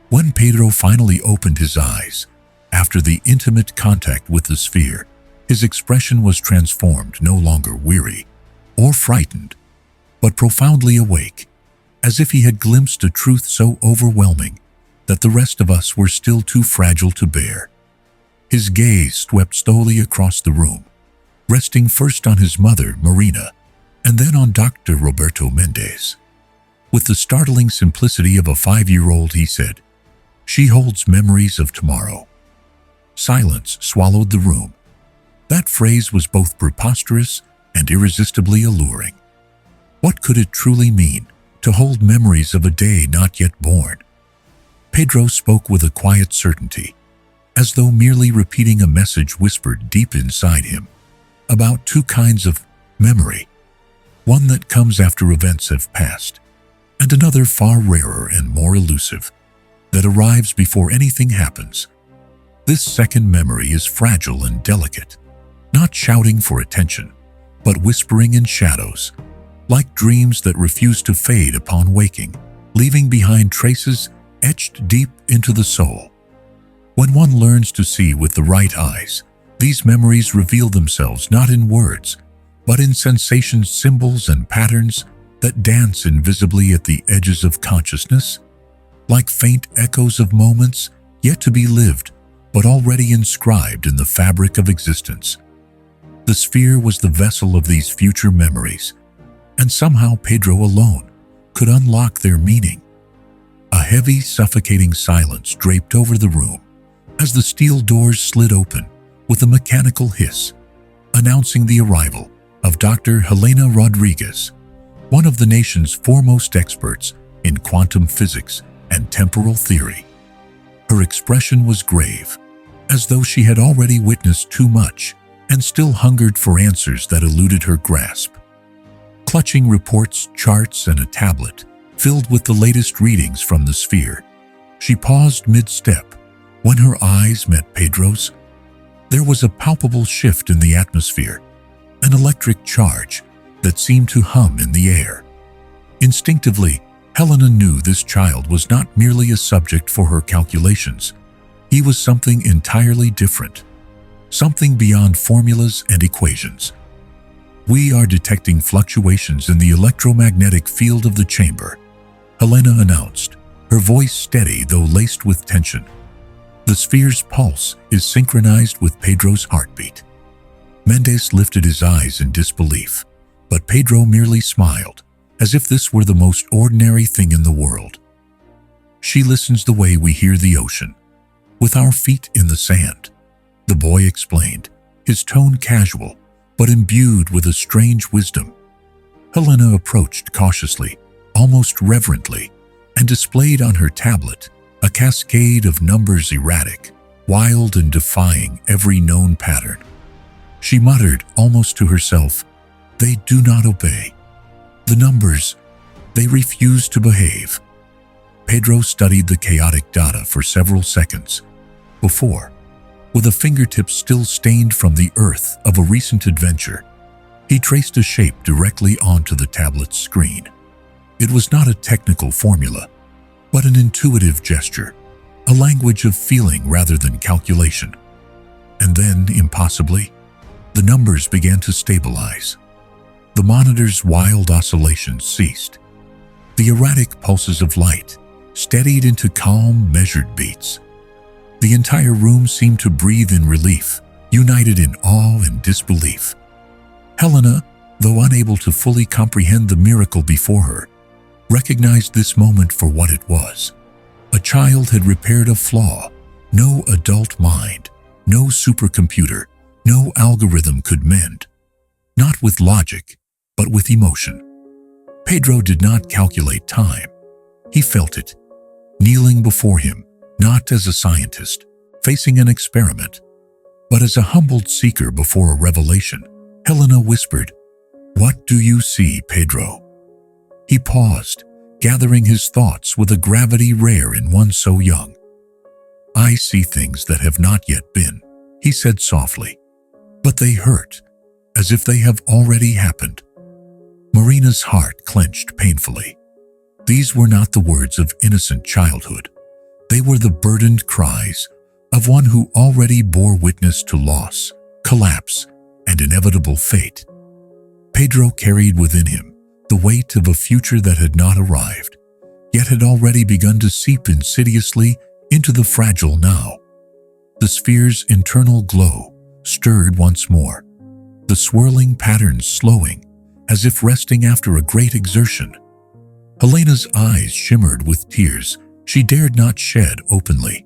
When Pedro finally opened his eyes, after the intimate contact with the sphere, his expression was transformed, no longer weary or frightened, but profoundly awake, as if he had glimpsed a truth so overwhelming that the rest of us were still too fragile to bear. His gaze swept slowly across the room, resting first on his mother, Marina, and then on Dr. Roberto Mendez. With the startling simplicity of a 5-year-old, he said, "She holds memories of tomorrow." Silence swallowed the room. That phrase was both preposterous and irresistibly alluring. What could it truly mean to hold memories of a day not yet born? Pedro spoke with a quiet certainty, as though merely repeating a message whispered deep inside him, about two kinds of memory, one that comes after events have passed, and another far rarer and more elusive, that arrives before anything happens. This second memory is fragile and delicate, not shouting for attention, but whispering in shadows, like dreams that refuse to fade upon waking, leaving behind traces etched deep into the soul. When one learns to see with the right eyes, these memories reveal themselves not in words, but in sensations, symbols, and patterns that dance invisibly at the edges of consciousness, like faint echoes of moments yet to be lived, but already inscribed in the fabric of existence. The sphere was the vessel of these future memories, and somehow Pedro alone could unlock their meaning. A heavy, suffocating silence draped over the room as the steel doors slid open with a mechanical hiss, announcing the arrival of Dr. Helena Rodriguez, one of the nation's foremost experts in quantum physics and temporal theory. Her expression was grave, as though she had already witnessed too much and still hungered for answers that eluded her grasp. Clutching reports, charts, and a tablet filled with the latest readings from the sphere, she paused mid-step. When her eyes met Pedro's, there was a palpable shift in the atmosphere, an electric charge that seemed to hum in the air. Instinctively, Helena knew this child was not merely a subject for her calculations. He was something entirely different, something beyond formulas and equations. "We are detecting fluctuations in the electromagnetic field of the chamber," Helena announced, her voice steady though laced with tension. "The sphere's pulse is synchronized with Pedro's heartbeat." Mendez lifted his eyes in disbelief, but Pedro merely smiled, as if this were the most ordinary thing in the world. She listens the way we hear the ocean, with our feet in the sand, the boy explained, his tone casual, but imbued with a strange wisdom. Helena approached cautiously, almost reverently, and displayed on her tablet a cascade of numbers erratic, wild and defying every known pattern. She muttered almost to herself, "They do not obey. The numbers, they refuse to behave." Pedro studied the chaotic data for several seconds before, with a fingertip still stained from the earth of a recent adventure, he traced a shape directly onto the tablet's screen. It was not a technical formula, but an intuitive gesture, a language of feeling rather than calculation. And then, impossibly, the numbers began to stabilize. The monitor's wild oscillations ceased. The erratic pulses of light steadied into calm, measured beats. The entire room seemed to breathe in relief, united in awe and disbelief. Helena, though unable to fully comprehend the miracle before her, recognized this moment for what it was. A child had repaired a flaw no adult mind, no supercomputer, no algorithm could mend. Not with logic, but with emotion. Pedro did not calculate time. He felt it, kneeling before him, not as a scientist, facing an experiment, but as a humbled seeker before a revelation. Helena whispered, "What do you see, Pedro?" He paused, gathering his thoughts with a gravity rare in one so young. "I see things that have not yet been," he said softly, "but they hurt, as if they have already happened." Marina's heart clenched painfully. These were not the words of innocent childhood. They were the burdened cries of one who already bore witness to loss, collapse, and inevitable fate. Pedro carried within him the weight of a future that had not arrived, yet had already begun to seep insidiously into the fragile now. The sphere's internal glow stirred once more, the swirling patterns slowing, as if resting after a great exertion. Helena's eyes shimmered with tears she dared not shed openly.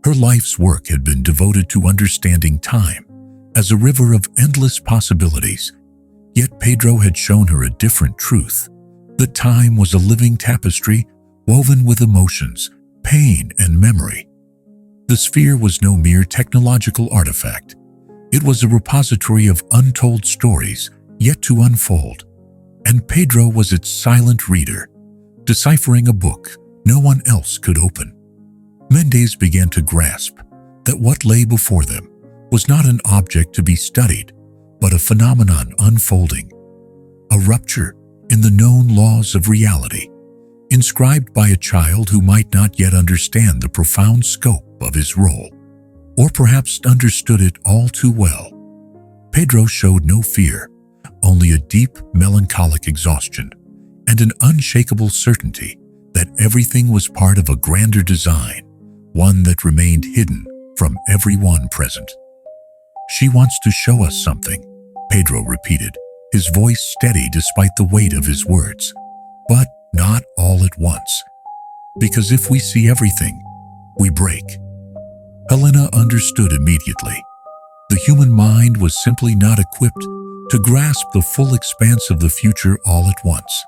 Her life's work had been devoted to understanding time as a river of endless possibilities, yet Pedro had shown her a different truth, that time was a living tapestry woven with emotions, pain, and memory. The sphere was no mere technological artifact. It was a repository of untold stories yet to unfold, and Pedro was its silent reader, deciphering a book no one else could open. Mendez began to grasp that what lay before them was not an object to be studied, but a phenomenon unfolding, a rupture in the known laws of reality, inscribed by a child who might not yet understand the profound scope of his role, or perhaps understood it all too well. Pedro showed no fear, only a deep, melancholic exhaustion, and an unshakable certainty that everything was part of a grander design, one that remained hidden from everyone present. "She wants to show us something," Pedro repeated, his voice steady despite the weight of his words. "But not all at once. Because if we see everything, we break." Helena understood immediately. The human mind was simply not equipped to grasp the full expanse of the future all at once.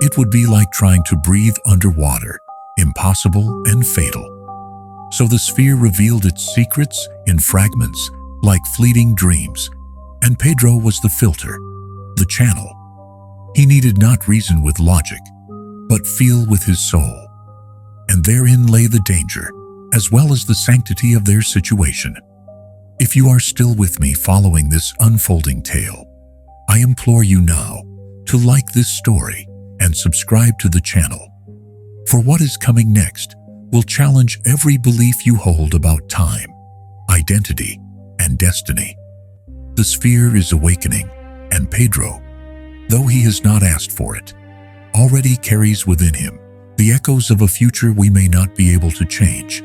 It would be like trying to breathe underwater, impossible and fatal. So the sphere revealed its secrets in fragments, like fleeting dreams, and Pedro was the filter, the channel. He needed not reason with logic, but feel with his soul. And therein lay the danger, as well as the sanctity of their situation. If you are still with me following this unfolding tale, I implore you now to like this story and subscribe to the channel. For what is coming next will challenge every belief you hold about time, identity, and destiny. The sphere is awakening, and Pedro, though he has not asked for it, already carries within him the echoes of a future we may not be able to change.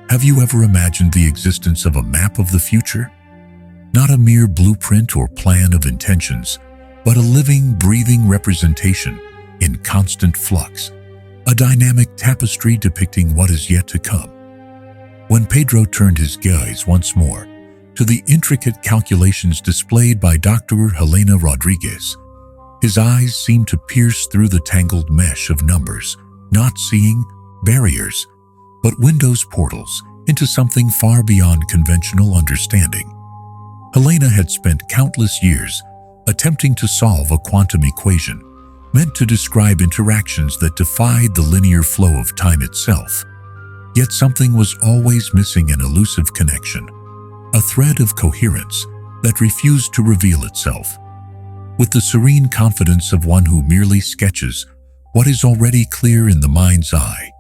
Have you ever imagined the existence of a map of the future? Not a mere blueprint or plan of intentions, but a living, breathing representation in constant flux, a dynamic tapestry depicting what is yet to come. When Pedro turned his gaze once more to the intricate calculations displayed by Dr. Helena Rodriguez, his eyes seemed to pierce through the tangled mesh of numbers, not seeing barriers, but windows, portals into something far beyond conventional understanding. Helena had spent countless years attempting to solve a quantum equation meant to describe interactions that defied the linear flow of time itself. Yet something was always missing, an elusive connection, a thread of coherence that refused to reveal itself. With the serene confidence of one who merely sketches what is already clear in the mind's eye,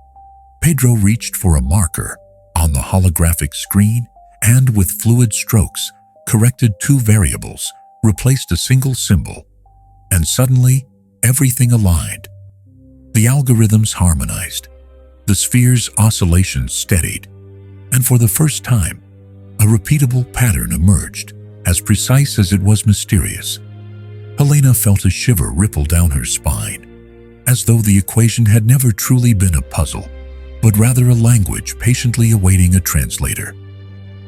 Pedro reached for a marker on the holographic screen and, with fluid strokes, corrected two variables, replaced a single symbol, and suddenly everything aligned. The algorithms harmonized, the sphere's oscillations steadied, and for the first time, a repeatable pattern emerged, as precise as it was mysterious. Helena felt a shiver ripple down her spine, as though the equation had never truly been a puzzle, but rather a language patiently awaiting a translator.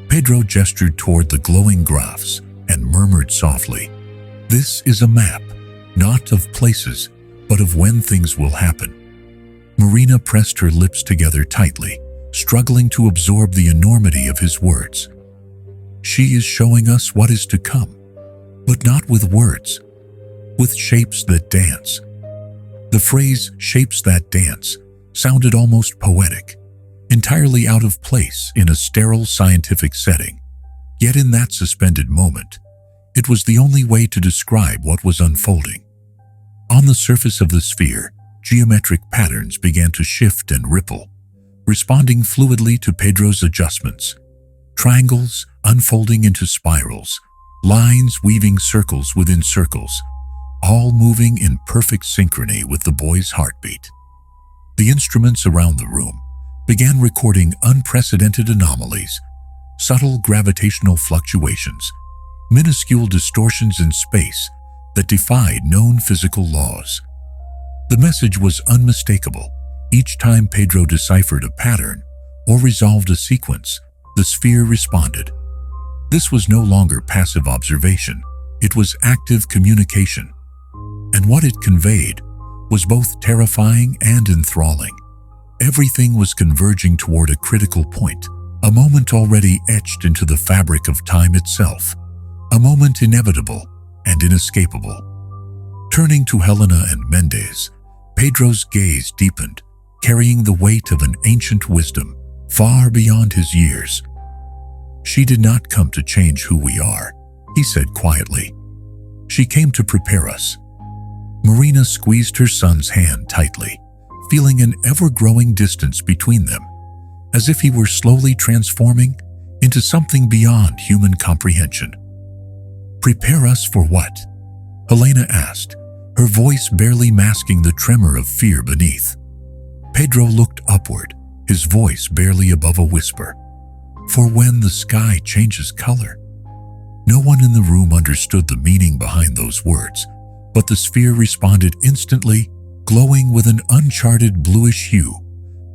Pedro gestured toward the glowing graphs and murmured softly, "This is a map, not of places, but of when things will happen." Marina pressed her lips together tightly, struggling to absorb the enormity of his words. She is showing us what is to come, but not with words, with shapes that dance. The phrase "shapes that dance" sounded almost poetic, entirely out of place in a sterile scientific setting. Yet in that suspended moment, it was the only way to describe what was unfolding. On the surface of the sphere, geometric patterns began to shift and ripple, responding fluidly to Pedro's adjustments. Triangles unfolding into spirals, lines weaving circles within circles, all moving in perfect synchrony with the boy's heartbeat. The instruments around the room began recording unprecedented anomalies, subtle gravitational fluctuations, minuscule distortions in space that defied known physical laws. The message was unmistakable. Each time Pedro deciphered a pattern or resolved a sequence, the sphere responded. This was no longer passive observation, it was active communication. And what it conveyed was both terrifying and enthralling. Everything was converging toward a critical point, a moment already etched into the fabric of time itself, a moment inevitable and inescapable. Turning to Helena and Mendez, Pedro's gaze deepened, carrying the weight of an ancient wisdom far beyond his years. "She did not come to change who we are," he said quietly. "She came to prepare us." Marina squeezed her son's hand tightly, feeling an ever-growing distance between them, as if he were slowly transforming into something beyond human comprehension. "Prepare us for what?" Helena asked, her voice barely masking the tremor of fear beneath. Pedro looked upward, his voice barely above a whisper. "For when the sky changes color." No one in the room understood the meaning behind those words, but the sphere responded instantly, glowing with an uncharted bluish hue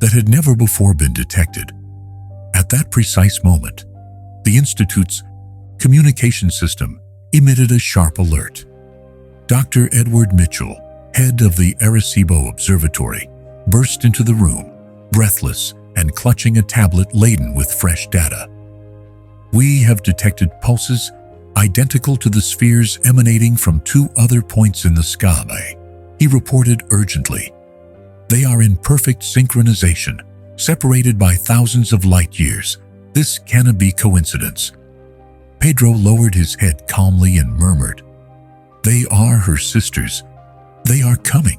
that had never before been detected. At that precise moment, the Institute's communication system emitted a sharp alert. Dr. Edward Mitchell, head of the Arecibo Observatory, burst into the room, breathless and clutching a tablet laden with fresh data. "We have detected pulses identical to the spheres emanating from two other points in the sky," he reported urgently. "They are in perfect synchronization, separated by thousands of light years. This cannot be coincidence." Pedro lowered his head calmly and murmured, "They are her sisters. They are coming."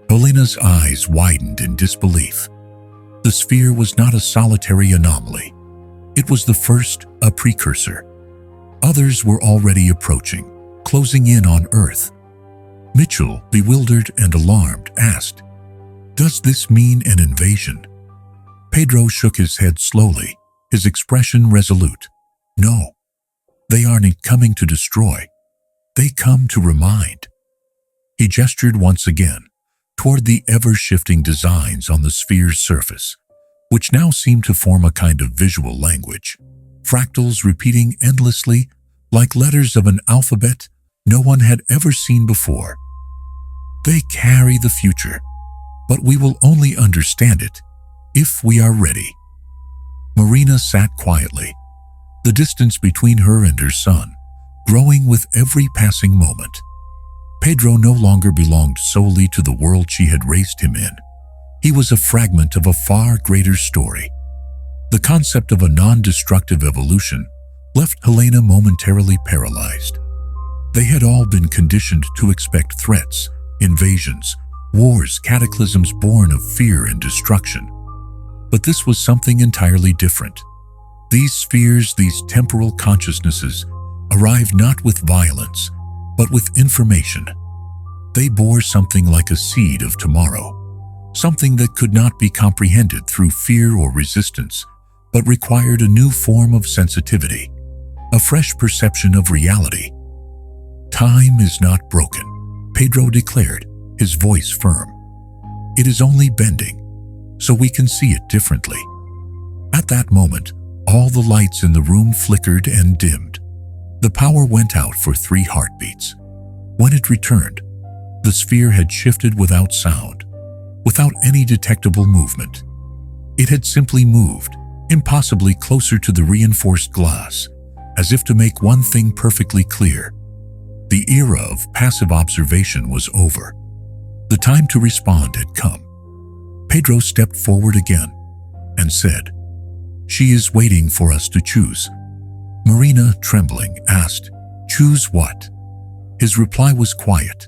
Helena's eyes widened in disbelief. The sphere was not a solitary anomaly. It was the first, a precursor. Others were already approaching, closing in on Earth. Mitchell, bewildered and alarmed, asked, "Does this mean an invasion?" Pedro shook his head slowly, his expression resolute. "No, they aren't coming to destroy. They come to remind. He gestured once again toward the ever-shifting designs on the sphere's surface, which now seemed to form a kind of visual language, fractals repeating endlessly like letters of an alphabet no one had ever seen before. They carry the future, but we will only understand it if we are ready. Marina sat quietly, the distance between her and her son growing with every passing moment. Pedro no longer belonged solely to the world she had raised him in. He was a fragment of a far greater story. The concept of a non-destructive evolution left Helena momentarily paralyzed. They had all been conditioned to expect threats, invasions, wars, cataclysms born of fear and destruction. But this was something entirely different. These spheres, these temporal consciousnesses, arrived not with violence, but with information. They bore something like a seed of tomorrow, something that could not be comprehended through fear or resistance, but required a new form of sensitivity, a fresh perception of reality. Time is not broken, Pedro declared, his voice firm. It is only bending, so we can see it differently. At that moment, all the lights in the room flickered and dimmed. The power went out for 3 heartbeats. When it returned, the sphere had shifted without sound, without any detectable movement. It had simply moved, impossibly closer to the reinforced glass, as if to make one thing perfectly clear. The era of passive observation was over. The time to respond had come. Pedro stepped forward again and said, "She is waiting for us to choose." Marina, trembling, asked, "Choose what?" His reply was quiet,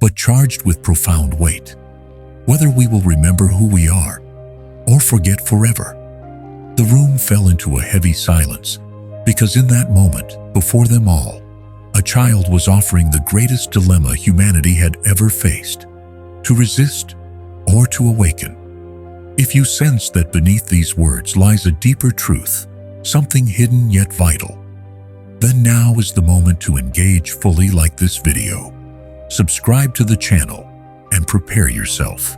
but charged with profound weight. "Whether we will remember who we are or forget forever." The room fell into a heavy silence, because in that moment, before them all, a child was offering the greatest dilemma humanity had ever faced: to resist or to awaken. If you sense that beneath these words lies a deeper truth, something hidden yet vital, then now is the moment to engage fully like this video. Subscribe to the channel and prepare yourself,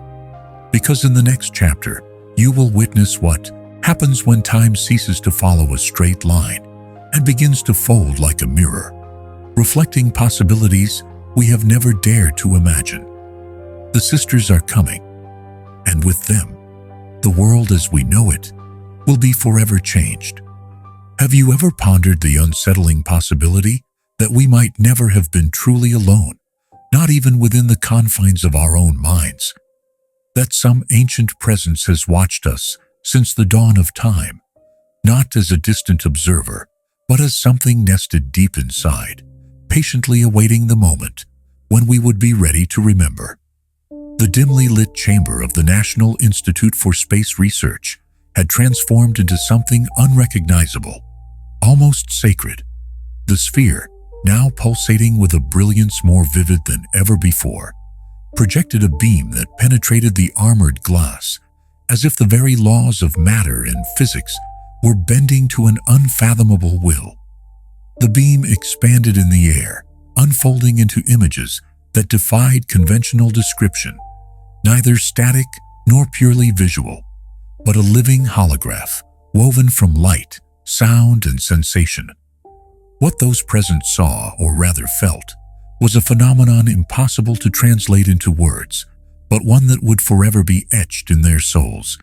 because in the next chapter, you will witness what happens when time ceases to follow a straight line and begins to fold like a mirror, reflecting possibilities we have never dared to imagine. The sisters are coming, and with them, the world as we know it will be forever changed. Have you ever pondered the unsettling possibility that we might never have been truly alone, not even within the confines of our own minds? That some ancient presence has watched us since the dawn of time, not as a distant observer, but as something nested deep inside, patiently awaiting the moment when we would be ready to remember. The dimly lit chamber of the National Institute for Space Research had transformed into something unrecognizable, almost sacred. The sphere, now pulsating with a brilliance more vivid than ever before, projected a beam that penetrated the armored glass, as if the very laws of matter and physics were bending to an unfathomable will. The beam expanded in the air, unfolding into images that defied conventional description, neither static nor purely visual, but a living holograph woven from light, sound, and sensation. What those present saw, or rather felt, was a phenomenon impossible to translate into words, but one that would forever be etched in their souls.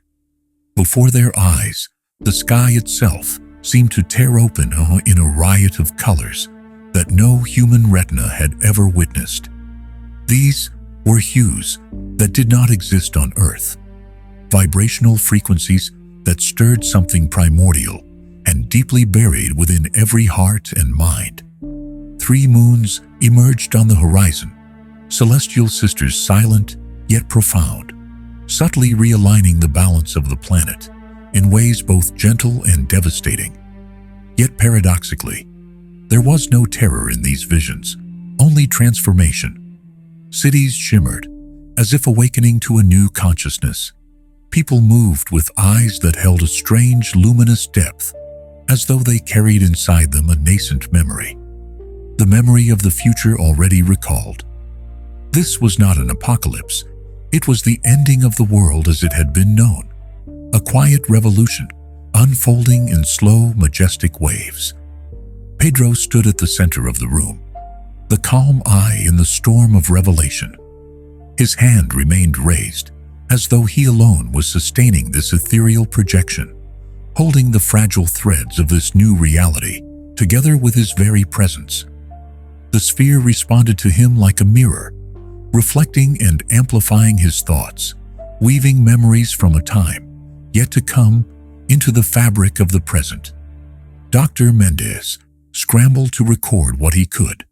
Before their eyes, the sky itself seemed to tear open in a riot of colors that no human retina had ever witnessed. These were hues that did not exist on Earth, vibrational frequencies that stirred something primordial and deeply buried within every heart and mind. 3 moons emerged on the horizon, celestial sisters silent yet profound, subtly realigning the balance of the planet in ways both gentle and devastating. Yet paradoxically, there was no terror in these visions, only transformation. Cities shimmered, as if awakening to a new consciousness. People moved with eyes that held a strange, luminous depth, as though they carried inside them a nascent memory. the memory of the future already recalled. This was not an apocalypse. It was the ending of the world as it had been known. A quiet revolution, unfolding in slow, majestic waves. Pedro stood at the center of the room, the calm eye in the storm of revelation. His hand remained raised, as though he alone was sustaining this ethereal projection, holding the fragile threads of this new reality together with his very presence. The sphere responded to him like a mirror, reflecting and amplifying his thoughts, weaving memories from a time yet to come into the fabric of the present. Dr. Mendez scrambled to record what he could,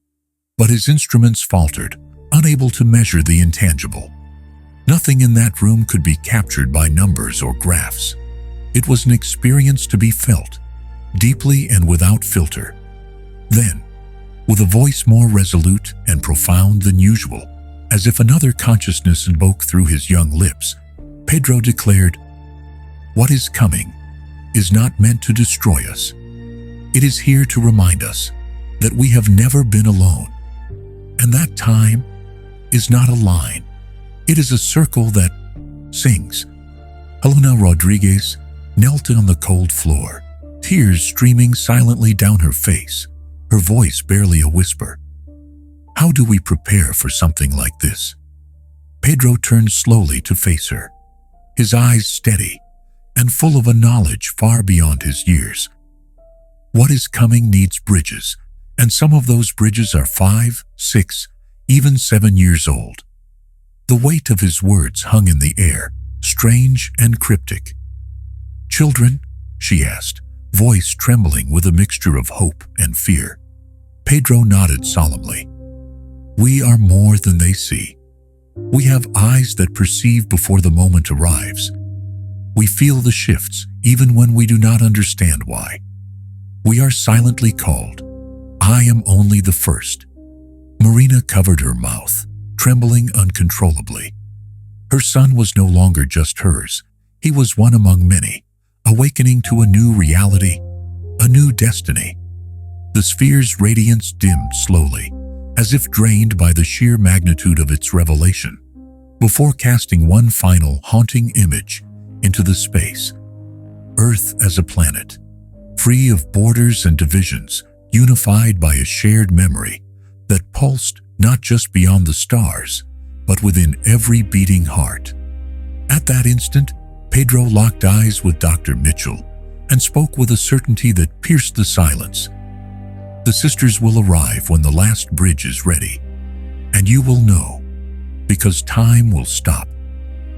but his instruments faltered, unable to measure the intangible. Nothing in that room could be captured by numbers or graphs. It was an experience to be felt, deeply and without filter. Then, with a voice more resolute and profound than usual, as if another consciousness spoke through his young lips, Pedro declared, "What is coming is not meant to destroy us. It is here to remind us that we have never been alone. And that time is not a line. It is a circle that sings." Helena Rodriguez knelt on the cold floor, tears streaming silently down her face, her voice barely a whisper. How do we prepare for something like this? Pedro turned slowly to face her, his eyes steady and full of a knowledge far beyond his years. What is coming needs bridges, and some of those bridges are 5, 6, even 7 years old. The weight of his words hung in the air, strange and cryptic. "Children?" she asked, voice trembling with a mixture of hope and fear. Pedro nodded solemnly. "We are more than they see. We have eyes that perceive before the moment arrives. We feel the shifts even when we do not understand why. We are silently called. I am only the first." Marina covered her mouth, trembling uncontrollably. Her son was no longer just hers. He was one among many, awakening to a new reality, a new destiny. The sphere's radiance dimmed slowly, as if drained by the sheer magnitude of its revelation, before casting one final haunting image into the space. Earth as a planet, free of borders and divisions, unified by a shared memory that pulsed not just beyond the stars, but within every beating heart. At that instant, Pedro locked eyes with Dr. Mitchell and spoke with a certainty that pierced the silence. "The sisters will arrive when the last bridge is ready, and you will know, because time will stop,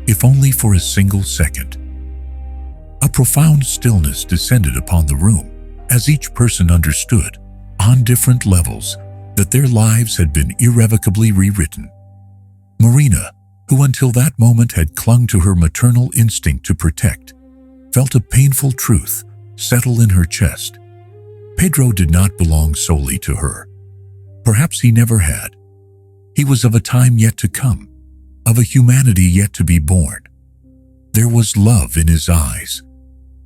if only for a single second." A profound stillness descended upon the room as each person understood, on different levels, that their lives had been irrevocably rewritten. Marina, who until that moment had clung to her maternal instinct to protect, felt a painful truth settle in her chest. Pedro did not belong solely to her. Perhaps he never had. He was of a time yet to come, of a humanity yet to be born. There was love in his eyes,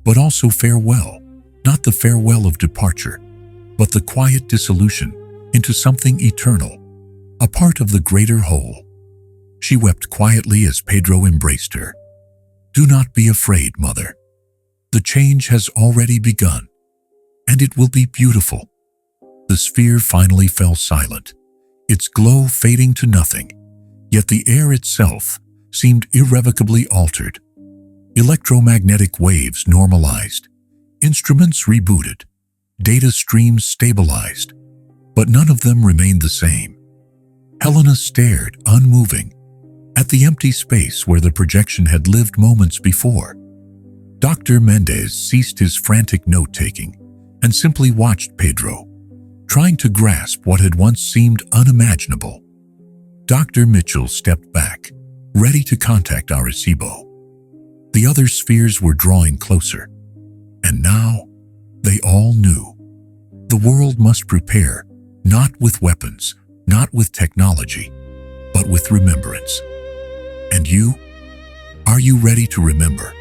but also farewell, not the farewell of departure, but the quiet dissolution into something eternal, a part of the greater whole. She wept quietly as Pedro embraced her. "Do not be afraid, mother. The change has already begun, and it will be beautiful." The sphere finally fell silent, its glow fading to nothing, yet the air itself seemed irrevocably altered. Electromagnetic waves normalized, instruments rebooted, data streams stabilized, but none of them remained the same. Helena stared, unmoving, at the empty space where the projection had lived moments before. Dr. Mendez ceased his frantic note-taking and simply watched Pedro, trying to grasp what had once seemed unimaginable. Dr. Mitchell stepped back, ready to contact Arecibo. The other spheres were drawing closer, and now they all knew. The world must prepare, not with weapons, not with technology, but with remembrance. And you? Are you ready to remember?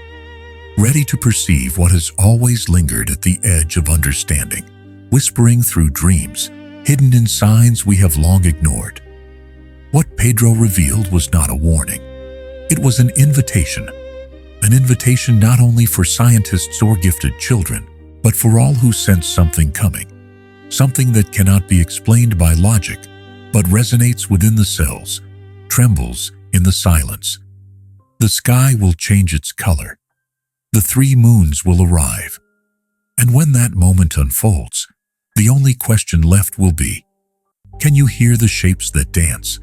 Ready to perceive what has always lingered at the edge of understanding, whispering through dreams, hidden in signs we have long ignored. What Pedro revealed was not a warning. It was an invitation not only for scientists or gifted children, but for all who sense something coming, something that cannot be explained by logic, but resonates within the cells, trembles in the silence. The sky will change its color. The 3 moons will arrive. And when that moment unfolds, the only question left will be, can you hear the shapes that dance?